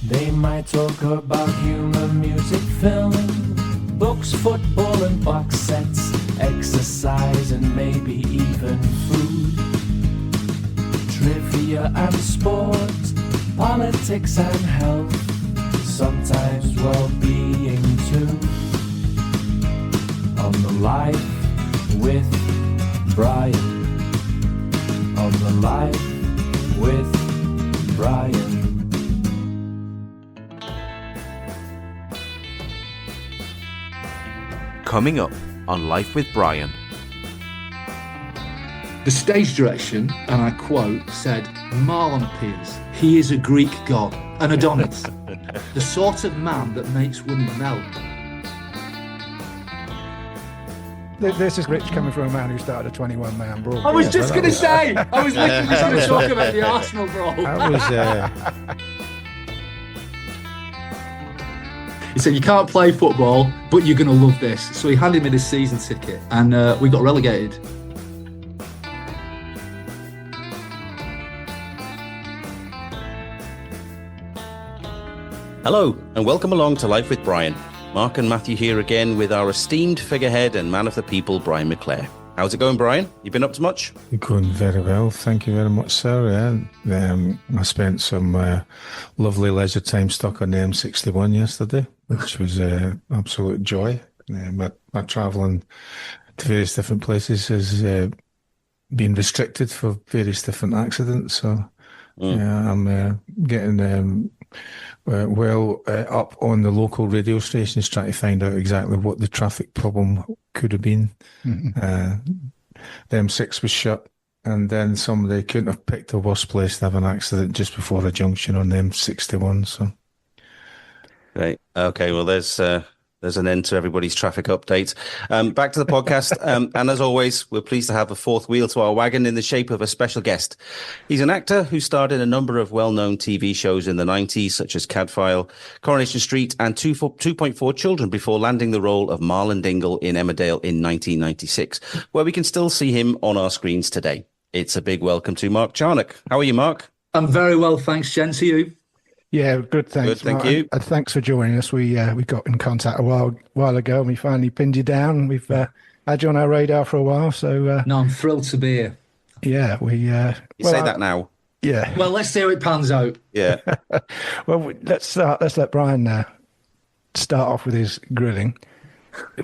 They might talk about humour, music, film, books, football and box sets, exercise and maybe even food, trivia and sport, politics and health, sometimes well-being too. On the Life with Brian. On the Life with Brian. Coming up on Life with Brian. The stage direction, and I quote, said, "Marlon appears. He is a Greek god, an Adonis, the sort of man that makes women melt." This is rich coming from a man who started a 21-man brawl. I was just going to say, I was literally just going to talk about the Arsenal brawl. That was... He said, "You can't play football, but you're going to love this." So he handed me this season ticket, and we got relegated. Hello, and welcome along to Life with Brian. Mark and Matthew here again with our esteemed figurehead and man of the people, Brian McClare. How's it going, Brian? You been up to much? Going very well, thank you very much, sir. I spent some lovely leisure time stuck on the M61 yesterday, which was absolute joy. My travelling to various different places has been restricted for various different accidents, so I'm getting up on the local radio stations trying to find out exactly what the traffic problem could have been. Mm-hmm. The M6 was shut, and then somebody couldn't have picked a worse place to have an accident just before a junction on the M61. So, right, okay. Well, there's an end to everybody's traffic update. Back to the podcast. And as always, we're pleased to have a fourth wheel to our wagon in the shape of a special guest. He's an actor who starred in a number of well-known TV shows in the 90s, such as Cadfile, Coronation Street, and 2.4 Children, before landing the role of Marlon Dingle in Emmerdale in 1996, where we can still see him on our screens today. It's a big welcome to Mark Charnock. How are you, Mark? I'm very well, thanks, gents. Are you? Yeah, good, thanks. Good, thank you. And thanks for joining us. We got in contact a while ago, and we finally pinned you down. We've had you on our radar for a while, so... No, I'm thrilled to be here. Yeah, You say that now. Yeah. Well, let's see how it pans out. Yeah. Well, let's let Brian start off with his grilling.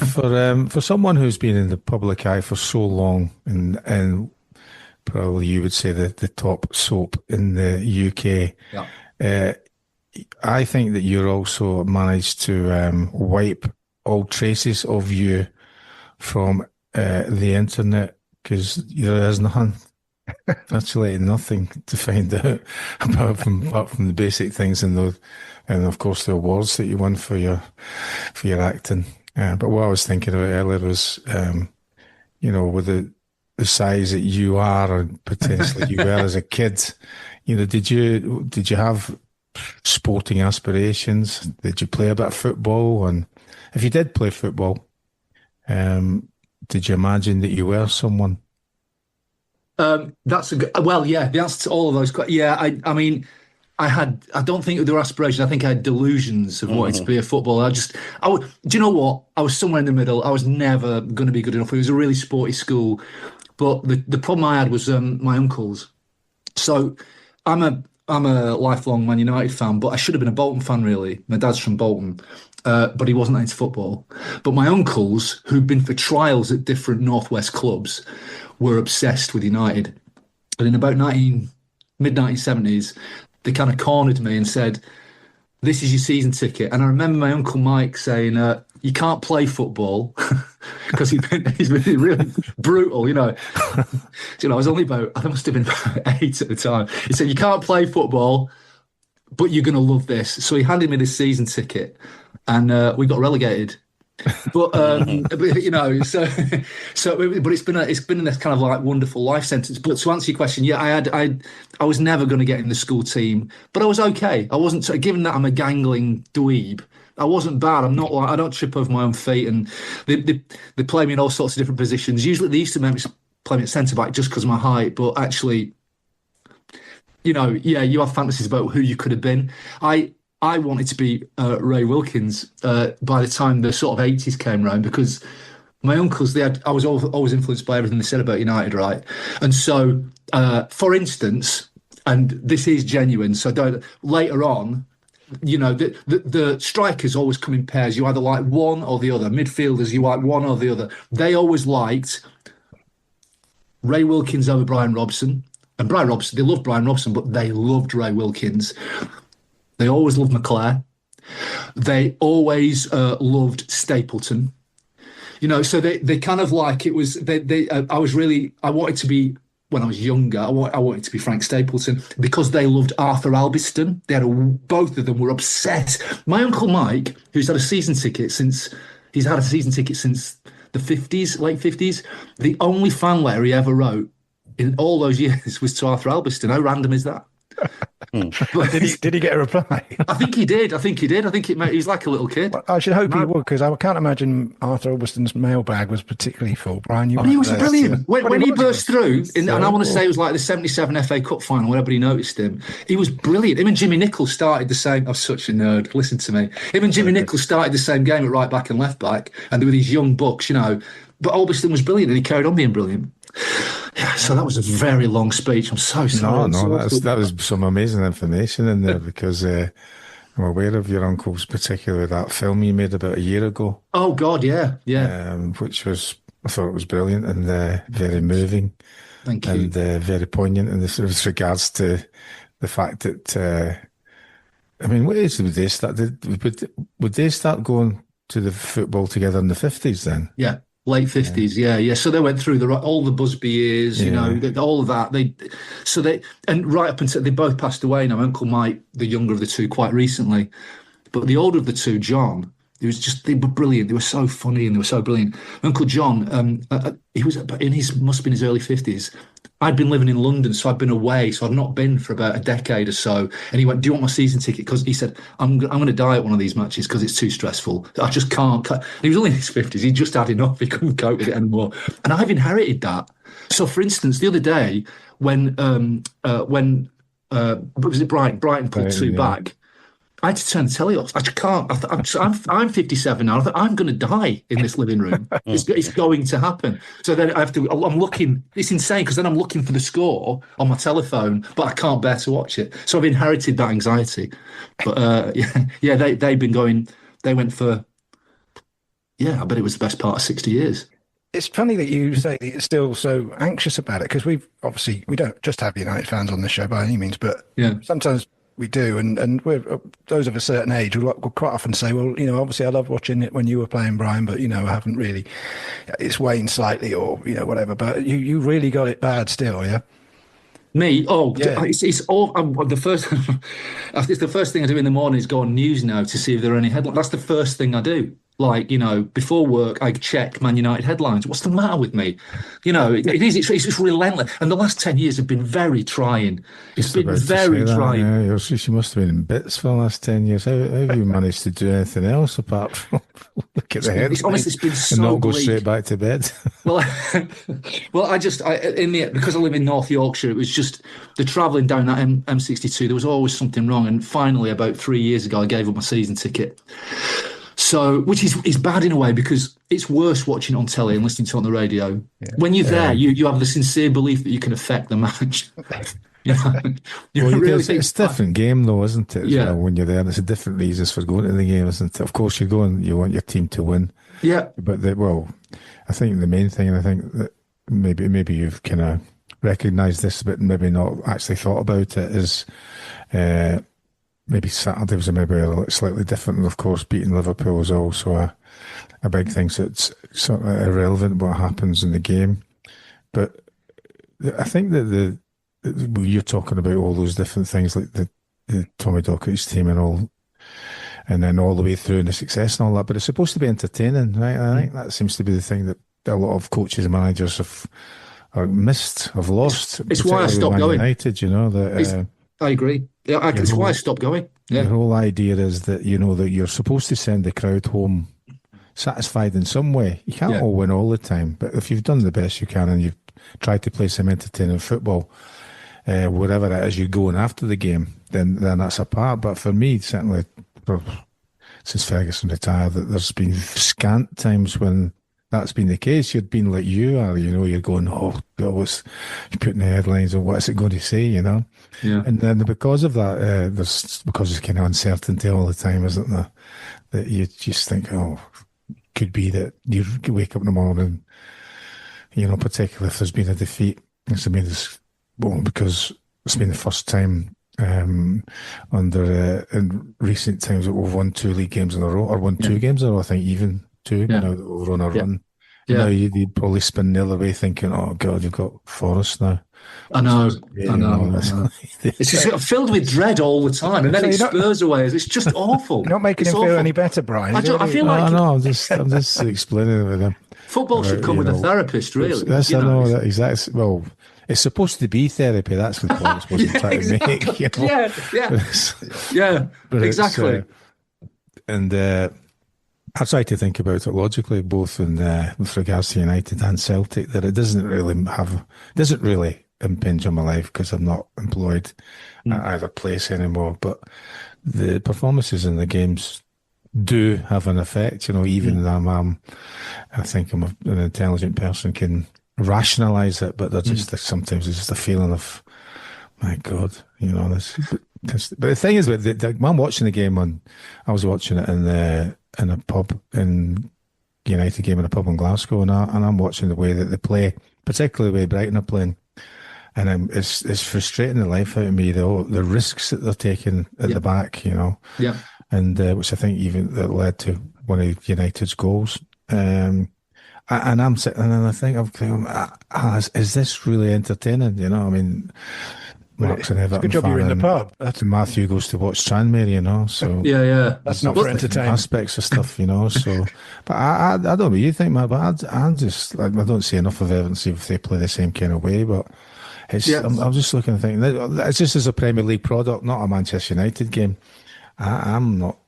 For someone who's been in the public eye for so long, and probably you would say the top soap in the UK, yeah. I think that you're also managed to wipe all traces of you from the internet, because there is none, virtually nothing to find out apart from the basic things and of course the awards that you won for your acting. But what I was thinking about earlier was, with the size that you are, and potentially you were as a kid, did you have sporting aspirations? Did you play a bit of football? And if you did play football, did you imagine that you were someone? That's a good. Well, yeah. The answer to all of those. Yeah, I mean, I don't think there were aspirations. I think I had delusions of wanting to be a footballer. Do you know what? I was somewhere in the middle. I was never going to be good enough. It was a really sporty school, but the problem I had was my uncles. So I'm a lifelong Man United fan, but I should have been a Bolton fan, really. My dad's from Bolton, but he wasn't into football. But my uncles, who'd been for trials at different Northwest clubs, were obsessed with United. And in about mid-1970s, they kind of cornered me and said, "This is your season ticket." And I remember my Uncle Mike saying, "You can't play football," because he's been really brutal, I was only I must have been about 8 at the time. He said, "You can't play football, but you're going to love this." So he handed me this season ticket, and we got relegated. But but it's been this kind of like wonderful life sentence. But to answer your question, yeah, I was never going to get in the school team, but I was okay. I wasn't, given that I'm a gangling dweeb, I wasn't bad. I'm not like, I don't trip over my own feet, and they play me in all sorts of different positions. Usually they used to make me play me at centre back just because of my height, but actually, you have fantasies about who you could have been. I wanted to be Ray Wilkins by the time the sort of 80s came around, because my uncles, I was always influenced by everything they said about United, right? And so, for instance, and this is genuine, so later on, the strikers always come in pairs. You either like one or the other. Midfielders, you like one or the other. They always liked Ray Wilkins over Brian Robson. And Brian Robson, they loved Brian Robson, but they loved Ray Wilkins. They always loved McClare. They always loved Stapleton. So they kind of like, it was, I wanted to be, when I was younger, I wanted to be Frank Stapleton, because they loved Arthur Albiston. Both of them were obsessed. My Uncle Mike, who's had a season ticket since the 50s, late 50s, the only fan letter he ever wrote in all those years was to Arthur Albiston. How random is that? Did he get a reply? I think he did. I think he's like a little kid. Well, I should hope he would, because I can't imagine Arthur Albiston's mailbag was particularly full. Brian, he was brilliant. When he burst through, and I want to say it was like the 77 FA Cup final, when everybody noticed him, he was brilliant. Him and Jimmy Nicholl started the same. I'm such a nerd. Listen to me. Him and Jimmy Nicholl started the same game at right back and left back, and they were these young bucks, But Albiston was brilliant, and he carried on being brilliant. Yeah, so that was a very long speech. I'm so sorry. No, that was some amazing information in there, because I'm aware of your uncle's, particularly that film you made about a year ago. Oh God, yeah. Which I thought it was brilliant and very moving. Thank you. And very poignant with regards to the fact that, what age would they start? Would they start going to the football together in the 50s then? Yeah. Late 50s, yeah. So they went through all the Busby years, all of that. And right up until they both passed away now. Uncle Mike, the younger of the two, quite recently, but the older of the two, John, they were brilliant. They were so funny and they were so brilliant. Uncle John, he was must have been his early 50s. I'd been living in London, so I'd been away, so I'd not been for about a decade or so. And he went, "Do you want my season ticket?" Because he said, I'm going to die at one of these matches because it's too stressful. I just can't. He was only in his 50s. He just had enough. He couldn't cope with it anymore. And I've inherited that. So, for instance, the other day, when was it Brighton pulled two back, I had to turn the telly off. I just can't. I'm 57 now. I'm going to die in this living room. It's going to happen. So then I'm looking. It's insane, because then I'm looking for the score on my telephone, but I can't bear to watch it. So I've inherited that anxiety. But they've been going. They went for. Yeah, I bet it was the best part of 60 years. It's funny that you say that you're still so anxious about it, because we don't just have United fans on the show by any means, but sometimes we do, and we're those of a certain age will quite often say, well, obviously I loved watching it when you were playing, Brian, but I haven't really. It's waned slightly, or whatever. But you really got it bad still, yeah. Me? Oh, yeah. It's all. The first. It's the first thing I do in the morning is go on News Now to see if there are any headlines. That's the first thing I do. Like, before work, I check Man United headlines. What's the matter with me? It's just relentless. And the last 10 years have been very trying. It's been very trying. Yeah, she must have been in bits for the last 10 years. How have you managed to do anything else apart from look at the headlines? Honestly, it's been so and not go bleak. straight back to bed? Well, because I live in North Yorkshire, it was just the travelling down that M62. There was always something wrong. And finally, about 3 years ago, I gave up my season ticket. So, which is bad in a way, because it's worse watching it on telly and listening to it on the radio. Yeah. When you're there, you have the sincere belief that you can affect the match. It's a different game, though, isn't it? Yeah. When you're there, there's a different reasons for going to the game, isn't it? Of course, you want your team to win. Yeah. But I think the main thing, and I think that maybe you've kind of recognised this, but maybe not actually thought about it, is. Maybe Saturday was maybe a little slightly different, and of course beating Liverpool was also a big thing, so it's sort of irrelevant what happens in the game. But I think that you're talking about all those different things, like the Tommy Dockett's team and all, and then all the way through and the success and all that, but it's supposed to be entertaining, right? I think that seems to be the thing that a lot of coaches and managers have lost. It's why I stopped going. United, I agree. Yeah, it's why I stopped going. Yeah. The whole idea is that that you're supposed to send the crowd home satisfied in some way. You can't all win all the time, but if you've done the best you can and you've tried to play some entertaining football, whatever it is you're going after the game, then that's a part. But for me, certainly, since Ferguson retired, that there's been scant times when that's been the case. You've been like you are, you're going, oh, God, you're putting the headlines on what's it going to say, Yeah. And then because of that, because there's kind of uncertainty all the time, isn't there? That you just think, oh, could be that you wake up in the morning, particularly if there's been a defeat. Because it's been the first time under in recent times that we've won 2 league games in a row, or won 2 games in a row, I think even 2, now that we've run a run. Yeah. Now you'd probably spin the other way thinking, oh God, you've got Forest now. I know. It's just filled with dread all the time, and then it spurs away. It's just awful. You're not making him feel any better, Brian. I feel like... No, I'm just explaining it with him. Football should come with a therapist, really. That's, I know, that exactly. Well, it's supposed to be therapy. That's the point I'm supposed to try to make. Yeah, exactly. And I try to think about it logically, both with regards to United and Celtic, that it doesn't really impinge on my life because I'm not employed at either place anymore. But the performances in the games do have an effect, even though I think I'm an intelligent person, can rationalise it, but they're just sometimes it's just a feeling of, my God, this. But the thing is, when I'm watching the game I was watching it in a pub, in United game in a pub in Glasgow, and I'm watching the way that they play, particularly the way Brighton are playing, and it's frustrating the life out of me, the risks that they're taking at the back, and which I think even that led to one of United's goals. And I'm sitting and I think I'm thinking, is this really entertaining? I mean, Mark's an Everton good job fan, you're in the pub. Matthew goes to watch Tranmere, so that's not for entertainment. Aspects of stuff, so. But I don't know what you think, man. But I don't see enough of Everton if they play the same kind of way. But I'm just looking and thinking it's just as a Premier League product, not a Manchester United game. I'm not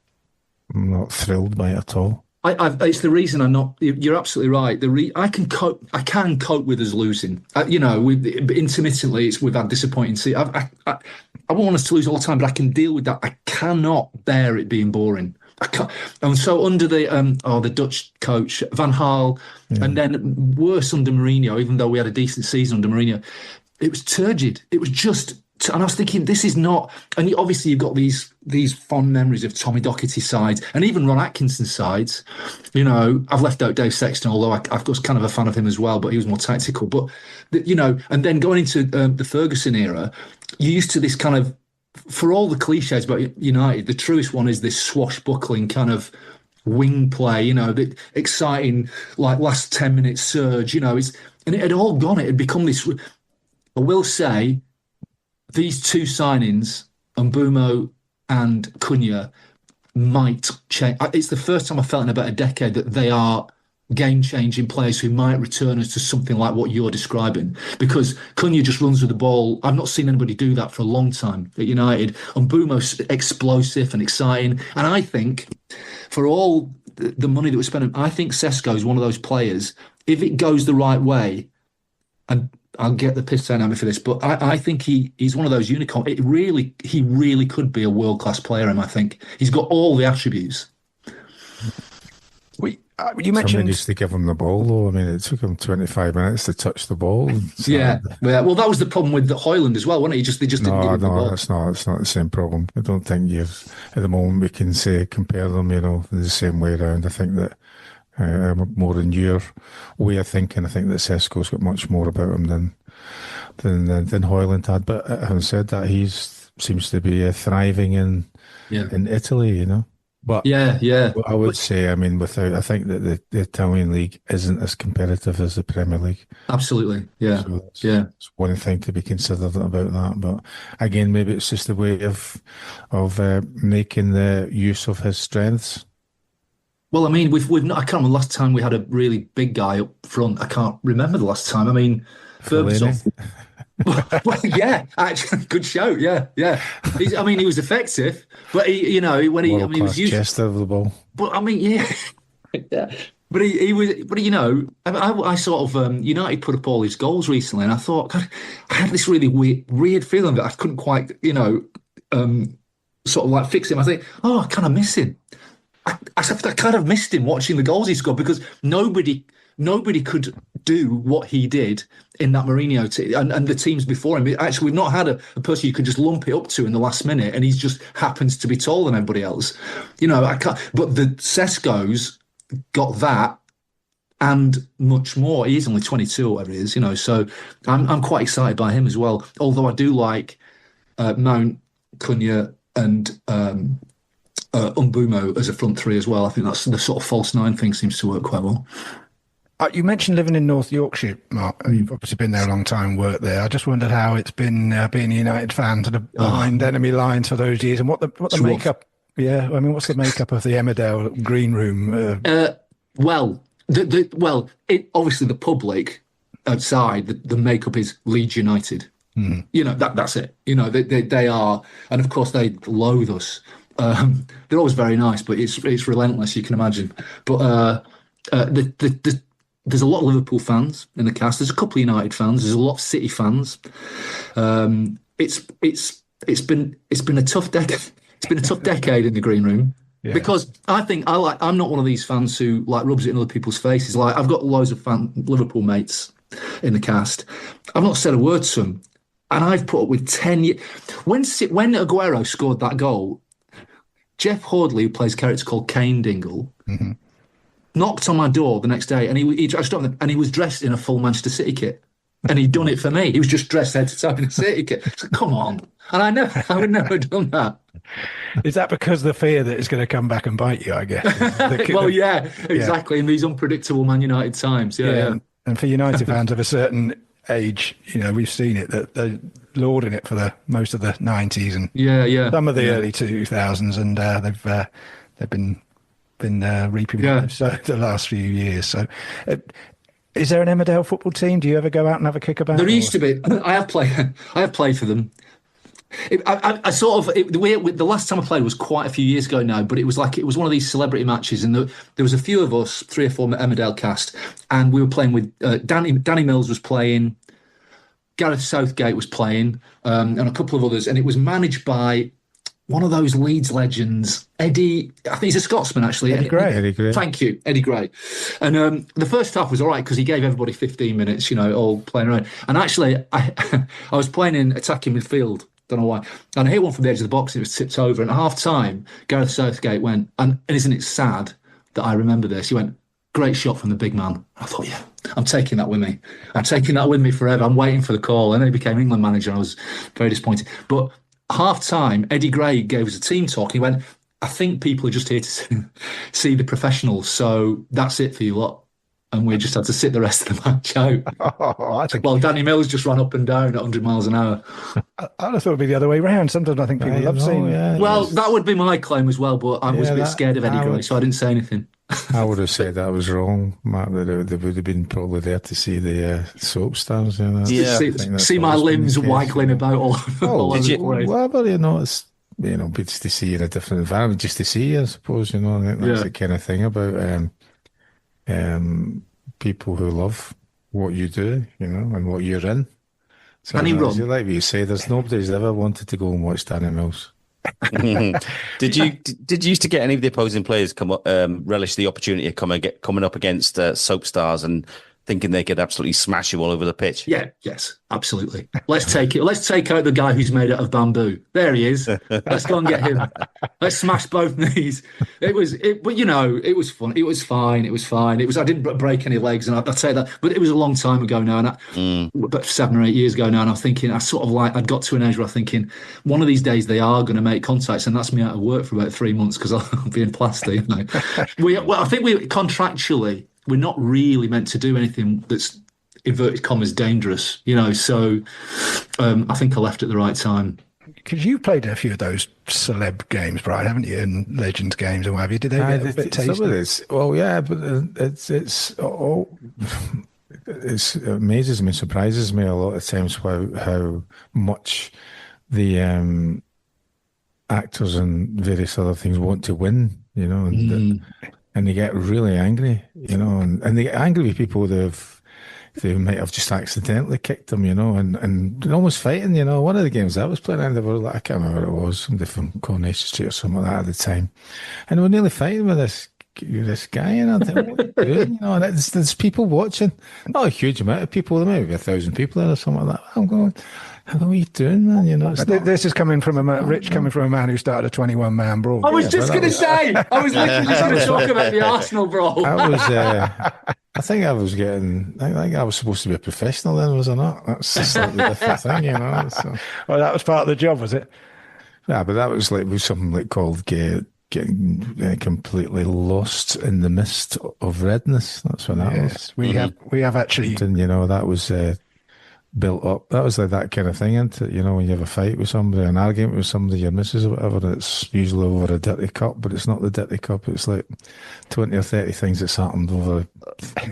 thrilled by it at all. It's the reason I'm not. You're absolutely right. I can cope with us losing. Intermittently, we've had disappointing. I won't want us to lose all the time, but I can deal with that. I cannot bear it being boring. I can't. And so under the Dutch coach Van Gaal, and then worse under Mourinho, even though we had a decent season under Mourinho, it was turgid. It was just. And I was thinking, this is not. And obviously, you've got these fond memories of Tommy Docherty's sides and even Ron Atkinson's sides. I've left out Dave Sexton, although I was kind of a fan of him as well, but he was more tactical. But and then going into the Ferguson era, you're used to this kind of, for all the cliches about United, the truest one is this swashbuckling kind of wing play. The exciting like last 10 minute surge. And it had all gone. It had become this. I will say, these 2 signings, Mbeumo and Cunha, might change. It's the first time I felt in about a decade that they are game-changing players who might return us to something like what you're describing. Because Cunha just runs with the ball. I've not seen anybody do that for a long time at United. Mbeumo's explosive and exciting. And I think, for all the money that we're spending, I think Sesko is one of those players, if it goes the right way, and I'll get the piss taken out of me for this, but I think he's one of those unicorns. He really could be a world-class player, I think. He's got all the attributes. You mentioned... Somebody used to give him the ball, though. I mean, it took him 25 minutes to touch the ball. Yeah. Well, that was the problem with Højlund as well, wasn't it? They just didn't give him the ball. It's not the same problem. I don't think at the moment we can compare them, the same way around. I think that more in your way of thinking, I think that Sesko's got much more about him than Højlund had. But having said that, he seems to be thriving in Italy, But I would say, I mean, I think that the Italian league isn't as competitive as the Premier League. Absolutely, yeah. So it's one thing to be considered about that. But again, maybe it's just a way of making the use of his strengths. Well, I mean, we've not. I can't remember the last time we had a really big guy up front. I can't remember the last time. I mean, Berbatov. Well, yeah, actually, good show. Yeah. He was effective, but he was used chest over the ball. But I mean, yeah. But he was, but you know, I sort of United put up all his goals recently, and I thought, God, I had this really weird feeling that I couldn't quite, sort of like fix him. I think, oh, I kind of miss him. I kind of missed him watching the goals he scored because nobody could do what he did in that Mourinho team and the teams before him. Actually, we've not had a person you could just lump it up to in the last minute, and he just happens to be taller than everybody else. You know, I can't. But the Sesko's got that and much more. He's only 22 or whatever he is, you know. So I'm quite excited by him as well. Although I do like Mount, Cunha, and Umbumo as a front three as well. I think that's the sort of false nine thing seems to work quite well. You mentioned living in North Yorkshire, Mark. You've obviously been there a long time, worked there. I just wondered how it's been being a United fan sort of behind enemy lines for those years, and what the makeup. Yeah, I mean, what's the makeup of the Emmerdale green room? Obviously the public outside, the makeup is Leeds United. You know, that's it. You know, they are, and of course they loathe us. They're always very nice, but it's relentless, you can imagine. But there's a lot of Liverpool fans in the cast. There's a couple of United fans. There's a lot of City fans. It's been a tough decade. It's been a tough decade in the green room. Yeah. Because I'm not one of these fans who like rubs it in other people's faces. Like I've got loads of Liverpool mates in the cast. I've not said a word to them, and I've put up with 10 years. When Aguero scored that goal, Jeff Hordley, who plays a character called Kane Dingle, knocked on my door the next day, and I stopped him, and he was dressed in a full Manchester City kit, and he'd done it for me. He was just dressed head to toe in a City kit. So, come on, and I would never have done that. Is that because the fear that it's going to come back and bite you, I guess? Well, yeah, exactly. In these unpredictable Man United times. Yeah. And for United fans of a certain age, you know, we've seen it, that they're lauding it for most of the 90s and some of the early 2000s, and they've been reaping the last few years. So is there an Emmerdale football team? Do you ever go out and have a kick about? There used to be. I have played for them. The last time I played was quite a few years ago now, but it was one of these celebrity matches, and there was a few of us, 3 or 4 Emmerdale cast, and we were playing with Danny Mills was playing, Gareth Southgate was playing, and a couple of others, and it was managed by one of those Leeds legends, Eddie. I think he's a Scotsman actually. Eddie Gray. Thank you, Eddie Gray. And the first half was all right because he gave everybody 15 minutes, you know, all playing around. And actually, I was playing in attacking midfield. Don't know why. And I hit one from the edge of the box and it was tipped over. And at half time, Gareth Southgate went, and isn't it sad that I remember this? He went, great shot from the big man. I thought, yeah, I'm taking that with me. I'm taking that with me forever. I'm waiting for the call. And then he became England manager and I was very disappointed. But half time, Eddie Gray gave us a team talk. He went, I think people are just here to see the professionals. So that's it for you lot. And we just had to sit the rest of the match out. Well, Danny Mills just ran up and down at 100 miles an hour. I thought it'd be the other way around. Sometimes I think people love seeing. Well, that would be my claim as well, but I was a bit scared of Eddie Gray, so I didn't say anything. I would have said that was wrong, Mark. They would have been probably there to see the soap stars. You know? See my limbs waggling about all over the place. Well, you know, it's just to see you in a different environment, just to see you, I suppose. You know, I think that's the kind of thing about people who love what you do, you know, and what you're in. So, like you say, there's nobody's ever wanted to go and watch Danny Mills. Did you used to get any of the opposing players relish the opportunity of coming up against soap stars and thinking they could absolutely smash you all over the pitch? Yes, absolutely. Let's take it. Let's take out the guy who's made out of bamboo. There he is. Let's go and get him. Let's smash both knees. But you know, it was fun. It was fine. I didn't break any legs, and I'd say that. But it was a long time ago now, and about 7 or 8 years ago now. And I was thinking, I'd got to an age where I'm thinking, one of these days they are going to make contacts, and that's me out of work for about 3 months because I'll be in plastic. You know? I think we contractually, we're not really meant to do anything that's inverted commas dangerous, you know. So I think I left at the right time. Because you played a few of those celeb games, Brian, haven't you? And Legends games and what have you? Did they get a bit tasty? Some of this, well, yeah, but it amazes me, surprises me a lot of times how much the actors and various other things want to win, you know. and they get really angry, and they get angry with people they might have just accidentally kicked them, and they're almost fighting, One of the games I was playing, and they were like, I can't remember what it was, somebody from Coronation Street or something like that at the time, and they were nearly fighting with this guy, and I think, what are you doing? And there's people watching, not a huge amount of people, there may be 1,000 people there or something like that. I'm going, how are you doing, man? This is coming from Rich, coming from a man who started a 21-man brawl. I was just going to say, I was literally just going to talk about the Arsenal brawl. I think I was supposed to be a professional then, was I not? That's a slightly different thing, So. Well, that was part of the job, was it? Yeah, but that was something like called getting completely lost in the mist of redness. That's what that was. We have actually, that was built up. That was like that kind of thing, isn't it? When you have a fight with somebody, an argument with somebody, your missus or whatever, it's usually over a dirty cup, but it's not the dirty cup. It's like 20 or 30 things that's happened over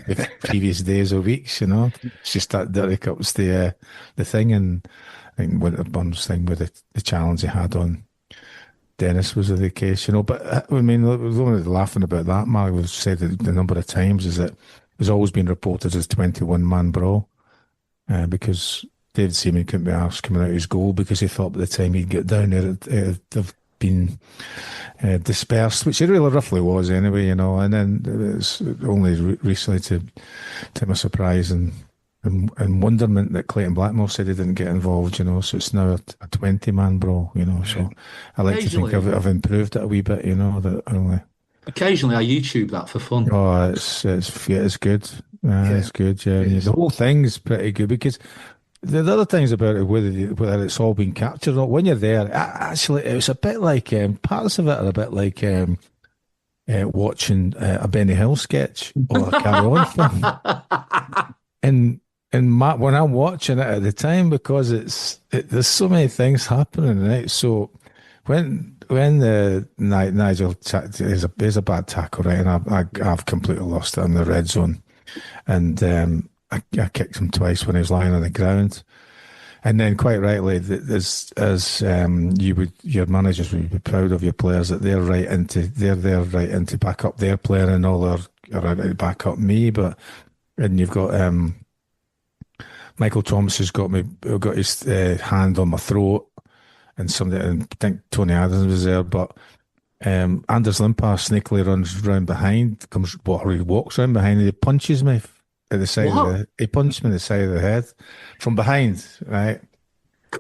the previous days or weeks, It's just that dirty cup's the thing. And I think Winterburn's thing with the challenge he had on Dennis was the case, But I mean, we're only laughing about that, Mark. We've said it the number of times is that it's always been reported as 21-man brawl. Because David Seaman couldn't be asked coming out his goal because he thought by the time he'd get down there, it'd have been dispersed, which it really roughly was anyway, And then it was only recently, to my surprise and wonderment, that Clayton Blackmore said he didn't get involved, So it's now a 20-man brawl, So I like to think I've improved it a wee bit, That only. Occasionally, I YouTube that for fun. Oh, it's good. It's good. Yeah, the whole thing's pretty good because the other things about it, whether it's all been captured or not, when you're there, actually, it was a bit like parts of it are a bit like watching a Benny Hill sketch or a Carry On film. And when I'm watching it at the time, because there's so many things happening, right? So when Nigel is a bad tackle, right, and I've completely lost it in the red zone, and I kicked him twice when he was lying on the ground, and then quite rightly, your managers would be proud of your players that they're there right into back up their player, and all are out to back up me, and you've got Michael Thomas has got his hand on my throat. And I think Tony Adams was there, but Anders Limpar sneakily runs round behind, he walks round behind, and he punches me at the side he punched me in the side of the head from behind, right?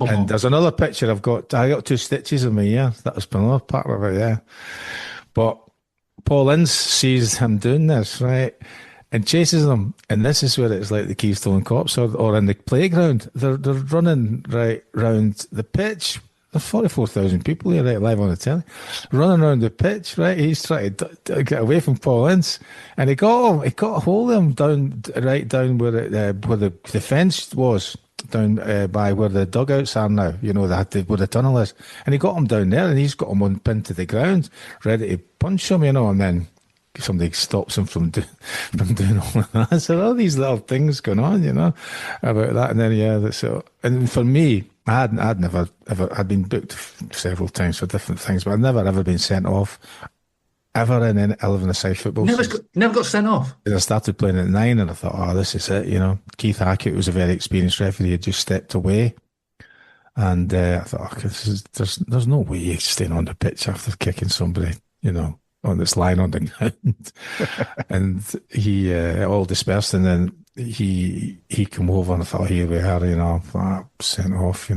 And there's another picture I got 2 stitches in my ear. That was another part of it, yeah. But Paul Ince sees him doing this, right? And chases them, and this is where it's like the Keystone Cops or in the playground. They're running right round the pitch. There's 44,000 people here, right, live on the telly, running around the pitch, right? He's trying to get away from Paul Ince, and he got a hold of him down where the fence was, down by where the dugouts are now, where the tunnel is, and he got him down there, and he's got him on pinned to the ground, ready to punch him, and then somebody stops him from doing all of that. So all these little things going on, about that, and then and for me, I'd never ever. I'd been booked several times for different things, but I'd never ever been sent off ever in any 11-a-side football. Never got sent off. I started playing at 9, and I thought, this is it. Keith Hackett was a very experienced referee. He had just stepped away, and I thought, there's no way you're staying on the pitch after kicking somebody, on this line on the ground. And he all dispersed, and then he came over, and I thought, here we are, sent off,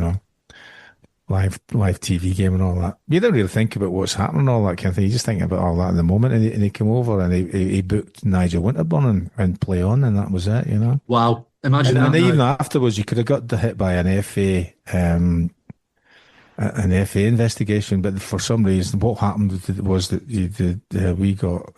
live TV game and all that. You don't really think about what's happening and all that kind of thing. You just think about all that in the moment, and he came over and he booked Nigel Winterburn and play on, and that was it, Wow, imagine that. And now. even afterwards, you could have got hit by an FA investigation, but for some reason, what happened was that we got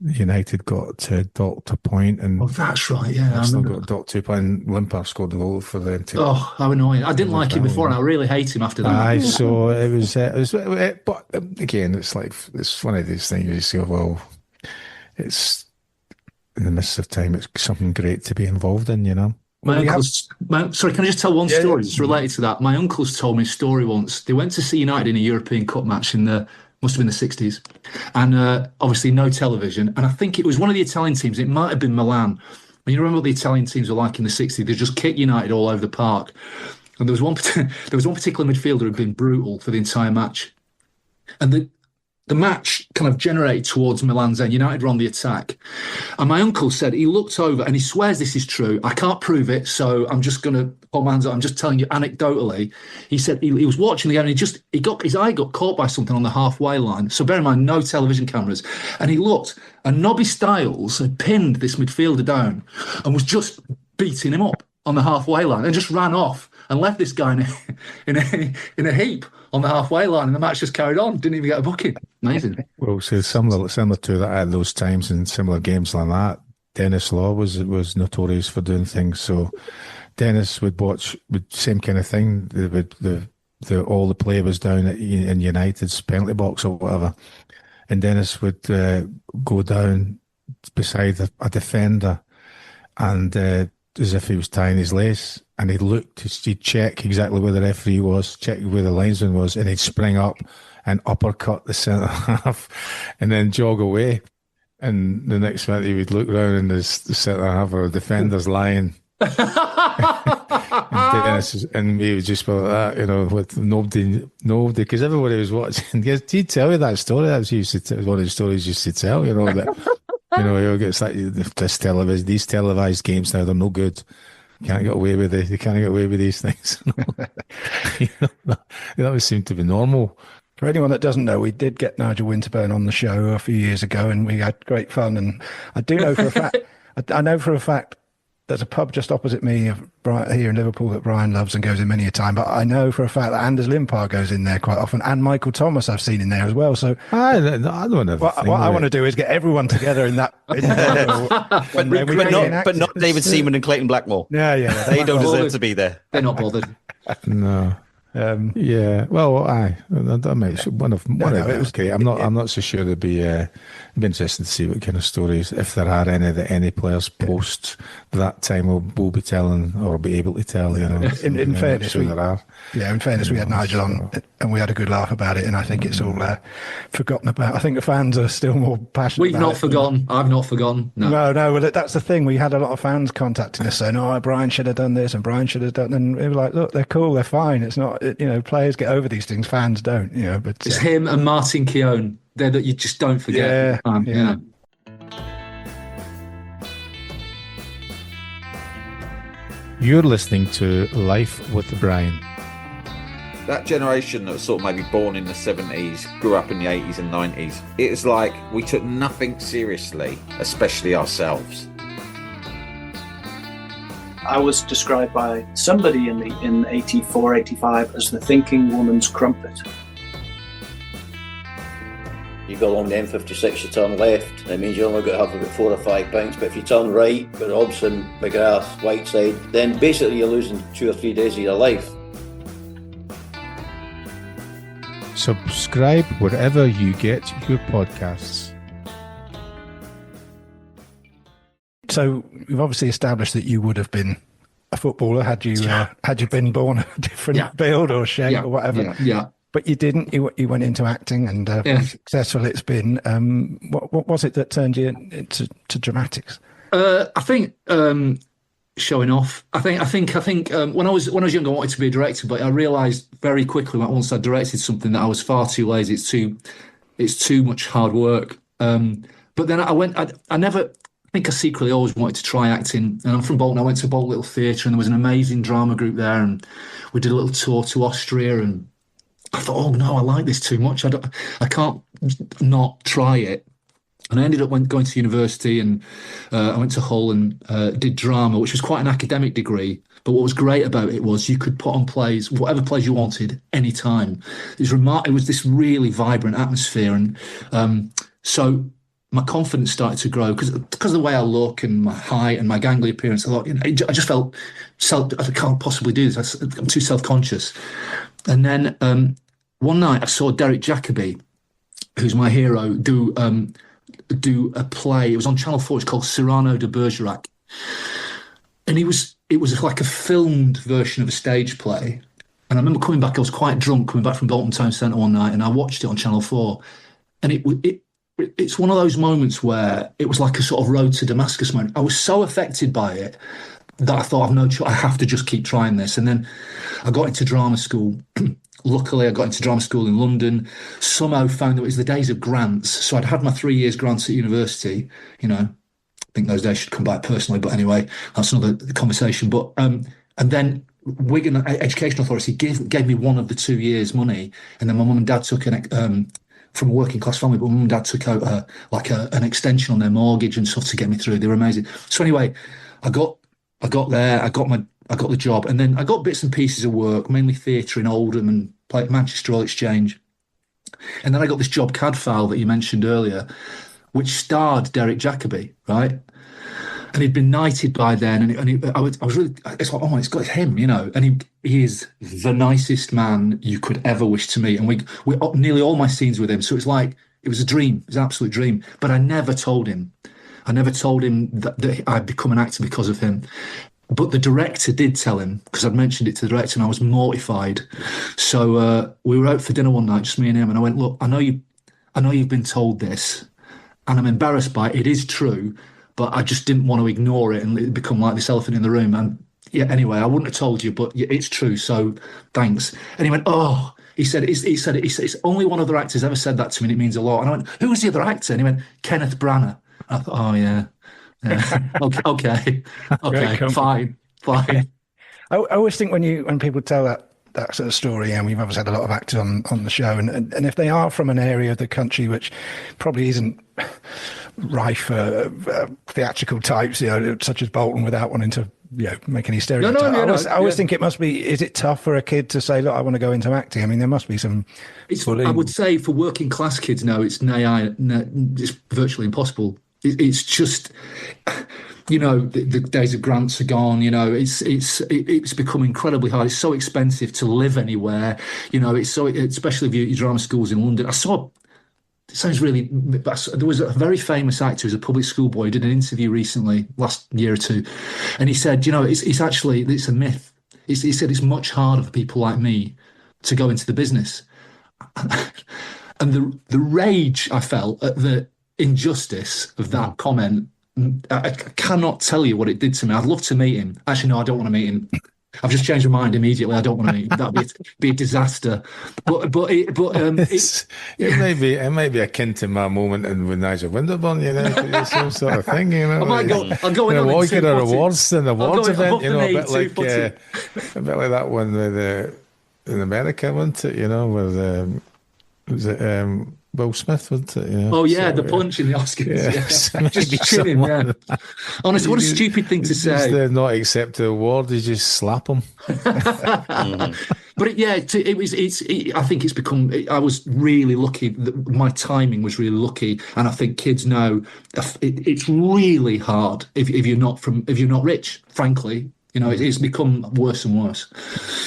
United got docked a point, and that's right, yeah. Arsenal got docked 2 point, and Limpar scored the goal for them. How annoying! I didn't like him before, and I really hate him after that. So it was, but again, it's one of these things. You say, well, it's in the midst of time, it's something great to be involved in, Sorry, can I just tell one story that's related to that? My uncle's told me a story once. They went to see United in a European Cup match in the Must have been the 60s. And obviously no television. And I think it was one of the Italian teams. It might have been Milan. And you remember what the Italian teams were like in the 60s? They just kicked United all over the park. And there was one particular midfielder who had been brutal for the entire match. And the match kind of generated towards Milan's end. United were on the attack. And my uncle said he looked over, and he swears this is true. I can't prove it, so I'm just going to hold my hands up. I'm just telling you anecdotally. He said he was watching the game, and his eye got caught by something on the halfway line. So bear in mind, no television cameras. And he looked, and Nobby Stiles had pinned this midfielder down and was just beating him up on the halfway line and just ran off and left this guy in a heap on the halfway line, and the match just carried on. Didn't even get a booking. Amazing. Well, so similar to that at those times in similar games like that, Dennis Law was notorious for doing things. So Dennis would watch the same kind of thing. All the play was down in United's penalty box or whatever, and Dennis would go down beside a defender and as if he was tying his lace, and he'd check exactly where the referee was, check where the linesman was, and he'd spring up and uppercut the centre half and then jog away. And the next minute he would look round and the centre half or the defender's lying. and he would just be like that, with nobody, because everybody was watching. He'd tell you that story. That was one of the stories he used to tell, that. It's like these televised games now, they're no good. You can't get away with it. You can't get away with these things. That would seem to be normal. For anyone that doesn't know, we did get Nigel Winterburn on the show a few years ago, and we had great fun. And I do know for a fact, there's a pub just opposite me here in Liverpool that Brian loves and goes in many a time. But I know for a fact that Anders Limpar goes in there quite often, and Michael Thomas I've seen in there as well. So I don't know. What I want to do is get everyone together in that. but not David Seaman and Clayton Blackmore. Yeah. They don't deserve to be there. They're not bothered. No. Yeah. Well, that makes one of it was okay. I'm not so sure. It'd be interesting to see what kind of stories, if there are any players post that time, will be telling or be able to tell. In fairness, sure there are. Yeah, in fairness, we had Nigel on and we had a good laugh about it, and I think it's all forgotten about. I think the fans are still more passionate. We've not forgotten. I've not forgotten. No. Well, that's the thing. We had a lot of fans contacting us saying, "Oh, Brian should have done this and Brian should have done," and we were like, "Look, they're cool, they're fine. It's not, players get over these things, fans don't, But it's him and Martin Keown. They're that you just don't forget. Yeah. You're listening to Life with Brian. That generation that was sort of maybe born in the 70s, grew up in the 80s and 90s, it's like we took nothing seriously, especially ourselves. I was described by somebody in 84, 85 as the thinking woman's crumpet. You go along the M56, you turn left, it means you only got to have about 4 or 5 points, but if you turn right, with Robson, McGrath, Whiteside, then basically you're losing 2 or 3 days of your life. Subscribe wherever you get your podcasts. So we've obviously established that you would have been a footballer had you been born a different build or shape or whatever. Yeah. But you didn't. You went into acting, and successful it's been. What was it that turned you into dramatics? I think showing off. I think when I was younger, I wanted to be a director, but I realised very quickly once I directed something that I was far too lazy. It's too much hard work. But then I think I secretly always wanted to try acting, and I'm from Bolton. I went to Bolton Little Theatre, and there was an amazing drama group there, and we did a little tour to Austria, and I thought, oh no, I like this too much. I can't not try it. And I ended up going to university, and I went to Hull and did drama, which was quite an academic degree. But what was great about it was you could put on plays, whatever plays you wanted, any time. It was this really vibrant atmosphere, and so my confidence started to grow because of the way I look and my height and my gangly appearance. I thought, I just felt I can't possibly do this. I'm too self-conscious. And then one night I saw Derek Jacobi, who's my hero, do a play. It was on Channel 4. It's called Cyrano de Bergerac, and it was like a filmed version of a stage play. And I remember coming back, I was quite drunk coming back from Bolton Town Centre one night, and I watched it on Channel 4. And it's one of those moments where it was like a sort of road to Damascus moment. I was so affected by it that I thought, I've no choice, I have to just keep trying this. And then I got into drama school. Luckily, I got into drama school in London. Somehow found that it was the days of grants. So I'd had my 3 years grants at university. You know, I think those days should come back personally. But anyway, that's another conversation. But and then Wigan Education Authority gave me one of the 2 years money, and then my mum and dad took from a working class family, but mum and dad took out an extension on their mortgage and stuff to get me through. They were amazing. So anyway, I got there, I got the job, and then I got bits and pieces of work, mainly theatre in Oldham and played Manchester Royal Exchange. And then I got this job Cadfile that you mentioned earlier, which starred Derek Jacobi, right? And he'd been knighted by then, I was really, it's like, oh, it's got him, you know. And he is the nicest man you could ever wish to meet. And we nearly all my scenes with him. So it's like, it was a dream. It was an absolute dream. But I never told him. that I'd become an actor because of him. But the director did tell him, because I'd mentioned it to the director, and I was mortified. So we were out for dinner one night, just me and him, and I went, look, I know you've been told this, and I'm embarrassed by it. It is true, but I just didn't want to ignore it and it become like this elephant in the room. And yeah, anyway, I wouldn't have told you, but it's true. So thanks. And he went, oh, he said, it's only one other actor's ever said that to me, and it means a lot. And I went, who was the other actor? And he went, Kenneth Branagh. I thought, oh yeah. Okay, fine. I always think when people tell that sort of story, and we've obviously had a lot of actors on the show, and if they are from an area of the country which probably isn't rife for theatrical types, you know, such as Bolton, without wanting to, you know, make any stereotypes. I always think it must be. Is it tough for a kid to say, "Look, I want to go into acting"? I mean, there must be some. I would say for working class kids, no, it's it's virtually impossible. It's just, you know, the days of grants are gone. You know, it's become incredibly hard. It's so expensive to live anywhere. You know, it's so, especially if your drama schools in London. It sounds really. There was a very famous actor who's a public school boy who did an interview recently, last year or two, and he said, you know, it's a myth. He said it's much harder for people like me to go into the business, and the rage I felt at the injustice of that comment, I cannot tell you what it did to me. I'd love to meet him. Actually, no, I don't want to meet him. I've just changed my mind immediately. I don't want to meet him. That'd be a disaster. It may be akin to my moment with Nigel Winterburn, you know, it's some sort of thing, you know. I'll go in on it. Get an awards event, you know, a bit like that one with in America, wasn't it? You know, with Will Smith, wasn't it? Yeah. Oh yeah, the punch in the Oscars. Yeah. Just chilling. Yeah. Honestly, what a stupid thing to say. Just not accept the award. You just slap him. But I think it's become. I was really lucky. My timing was really lucky, and I think kids know it's really hard if you're not rich. Frankly, you know, it's become worse and worse.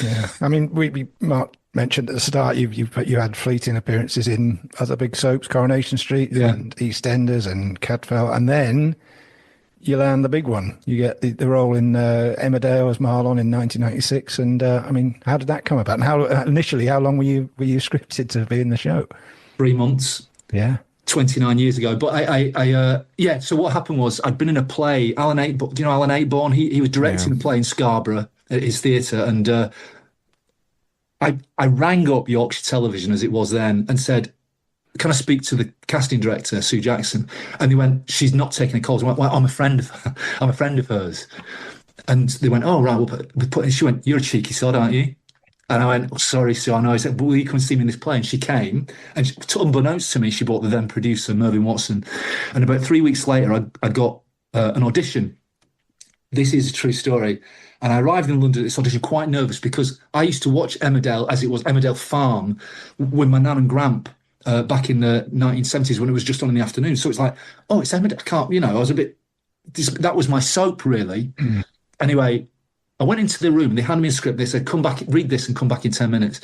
Yeah, I mean, Mark mentioned at the start you had fleeting appearances in other big soaps, Coronation Street and EastEnders and Cadfael, and then you land the big one. You get the role in Emmerdale as Marlon in 1996, and I mean, how did that come about? And how long were you scripted to be in the show? 3 months. Yeah. 29 years ago. But so what happened was I'd been in a play, Alan Ayckbourn, he was directing a play in Scarborough at his theatre, and I rang up Yorkshire Television, as it was then, and said, can I speak to the casting director, Sue Jackson? And they went, she's not taking a call. I went, well, I'm a friend of hers. And they went, oh, right. She went, you're a cheeky sod, aren't you? And I went, oh, sorry, Sue, I know. I said, will you come and see me in this play? And she came, and unbeknownst to me, she brought the then producer, Mervyn Watson. And about 3 weeks later, I got an audition. This is a true story. And I arrived in London at this audition quite nervous, because I used to watch Emmerdale as it was Emmerdale Farm with my nan and gramp back in the 1970s when it was just on in the afternoon. So it's like, oh, it's Emmerdale. I can't, you know, I was a bit, that was my soap, really. Anyway, I went into the room and they handed me a script. They said, come back, read this and come back in 10 minutes.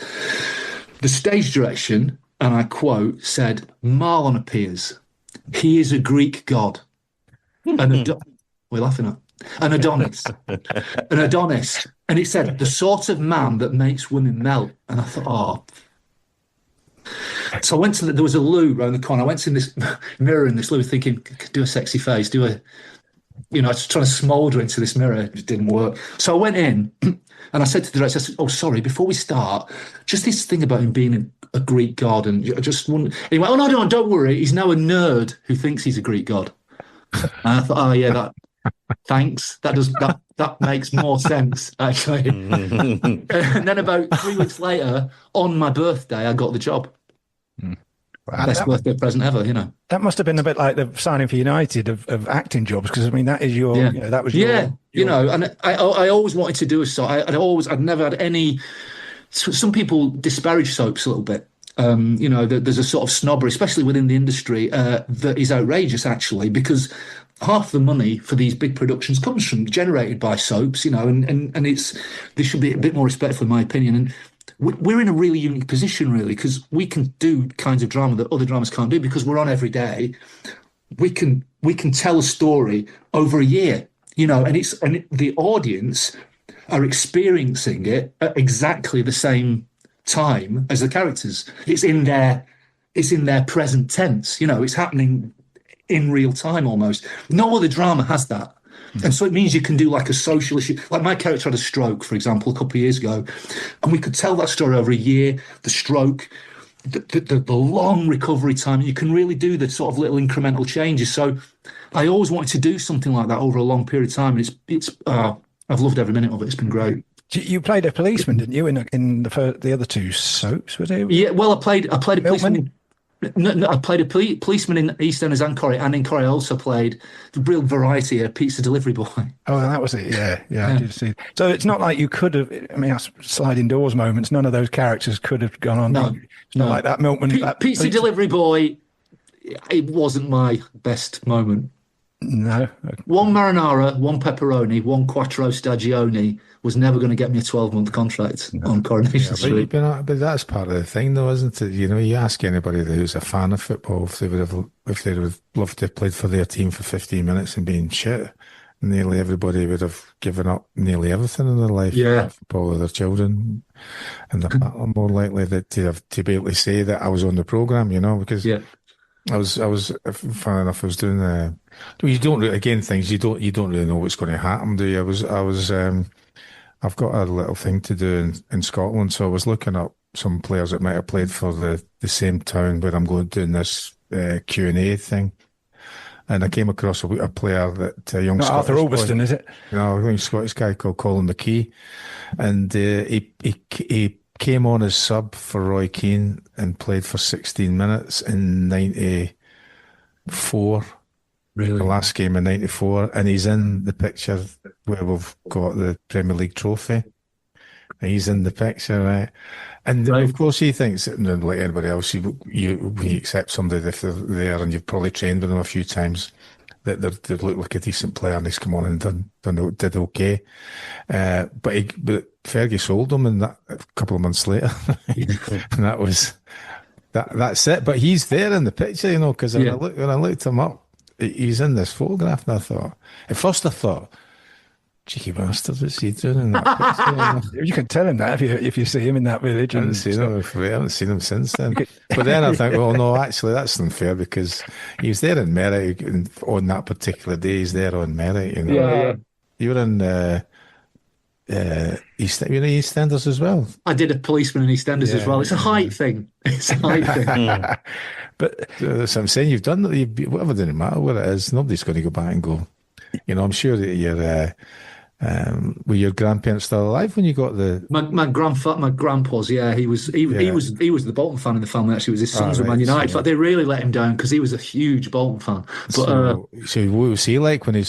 The stage direction, and I quote, said, Marlon appears. He is a Greek god. And we're laughing at. An Adonis. An Adonis. And it said, the sort of man that makes women melt. And I thought, oh. So I went to, there was a loo around the corner. I went in this mirror in this loo thinking, do a sexy face, do a, I was trying to smoulder into this mirror. It didn't work. So I went in and I said to the director, I said, oh, sorry, before we start, just this thing about him being a Greek god. And I just wouldn't. And he went, oh, no, don't worry. He's now a nerd who thinks he's a Greek god. And I thought, oh, yeah, thanks. That makes more sense, actually. And then about 3 weeks later, on my birthday, I got the job. Best birthday present ever, That must have been a bit like the signing for United of acting jobs, because I mean that is your, that was your, and I always wanted to do a soap. I'd never had any. Some people disparage soaps a little bit. There's a sort of snobbery, especially within the industry, that is outrageous, actually, because half the money for these big productions comes from generated by soaps, and they should be a bit more respectful, in my opinion. And we're in a really unique position, really, because we can do kinds of drama that other dramas can't do because we're on every day. We can tell a story over a year, and the audience are experiencing it at exactly the same time as the characters. It's in their present tense, it's happening in real time almost. No other drama has that. And so it means you can do like a social issue. Like my character had a stroke, for example, a couple of years ago, and we could tell that story over a year, the stroke, the long recovery time. You can really do the sort of little incremental changes. So I always wanted to do something like that over a long period of time. And I've loved every minute of it. It's been great. You played a policeman, didn't you, in the other two soaps? Was it? Yeah, well, I played a policeman. No, I played a policeman in EastEnders and Corrie, and in Corrie I also played the real variety, a pizza delivery boy. Oh, that was it. Yeah. I did see. So it's not like you could have. I mean, sliding doors moments. None of those characters could have gone on. No, it's not like that milkman. Pizza delivery boy. It wasn't my best moment. No. One marinara, one pepperoni, one quattro stagioni was never going to get me a 12-month contract on Coronation Street. But that's part of the thing, though, isn't it? You ask anybody who's a fan of football if they would have loved to have played for their team for 15 minutes and been shit. Nearly everybody would have given up nearly everything in their life for football or their children, and they're more likely to be able to say that I was on the programme, because. Yeah. I was funny enough. I was doing you don't really, again, things you don't really know what's going to happen, do you? I've got a little thing to do in Scotland, so I was looking up some players that might have played for the same town where I'm going doing this Q&A thing, and I came across a player that a young Not Scottish Arthur Albiston, is it? No, a young Scottish guy called Colin McKee, and he came on as sub for Roy Keane and played for 16 minutes in 94. Really? The last game in 94. And he's in the picture where we've got the Premier League trophy. He's in the picture, right? And of course he thinks, like anybody else, we accept somebody if they're there and you've probably trained with them a few times, that they look like a decent player and he's come on and did okay. But Fergie sold him, and that a couple of months later, and that's it. But he's there in the picture, because when I looked him up, he's in this photograph, and at first I thought, cheeky bastard, what's he doing in that picture? You can tell him that if you see him in that village. I haven't seen him since then. But then I think, well, no, actually, that's unfair because he was there in merit, and on that particular day, he's there on merit. Yeah. You were in EastEnders as well. I did a policeman in EastEnders as well. It's a height thing. But that's what I'm saying. You've done that. Whatever, doesn't matter what it is. Nobody's going to go back and go. I'm sure that were your grandparents still alive when you got the? My grandpa's. Yeah, he was the Bolton fan in the family. Actually, it was his sons were Man United. In fact, they really let him down because he was a huge Bolton fan. But so what was he like when you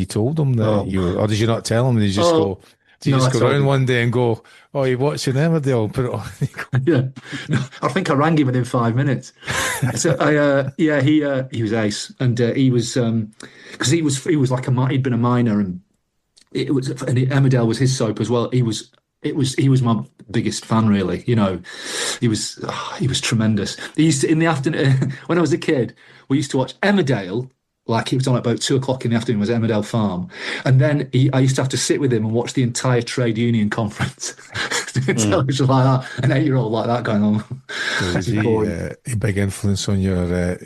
told him that you were, or did you not tell him? Did you just go? Did you just go around one day and go, "Oh, you're watching Emmerdale? Put it on." Yeah, I think I rang him within 5 minutes. So he was ace, and he was because he was like he'd been a miner, and Emmerdale was his soap as well. He was my biggest fan, really. He was tremendous. He used to, in the afternoon when I was a kid, we used to watch Emmerdale Like it was on at about 2 o'clock in the afternoon, was at Emmerdale Farm. And then I used to have to sit with him and watch the entire trade union conference. Television like that, an 8-year-old like that going on. Was he a big influence on your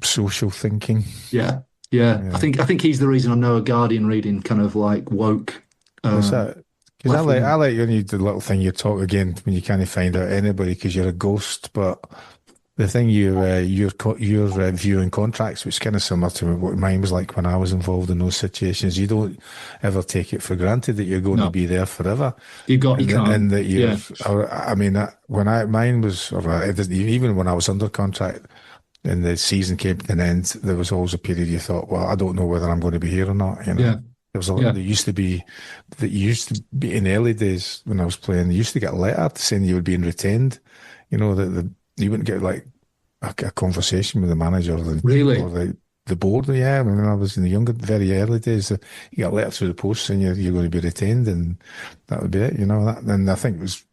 social thinking? Yeah. I think he's the reason I know a Guardian reading kind of like woke. What's that? Because I like when you do the little thing you talk again when you can't find out anybody because you're a ghost, but the thing you're viewing contracts, which is kind of similar to what mine was like when I was involved in those situations. You don't ever take it for granted that you're going to be there forever. You can't. And that you're. I mean, mine was, even when I was under contract and the season came to an end, there was always a period you thought, well, I don't know whether I'm going to be here or not. You know. Yeah. There was a lot that used to be in the early days when I was playing. They used to get a letter saying you were being retained. You know that you wouldn't get like a conversation with the manager or the board. Yeah, I mean, when I was in the very early days, you got a letter through the post saying you're going to be retained, and that would be it. You know that. And I think it was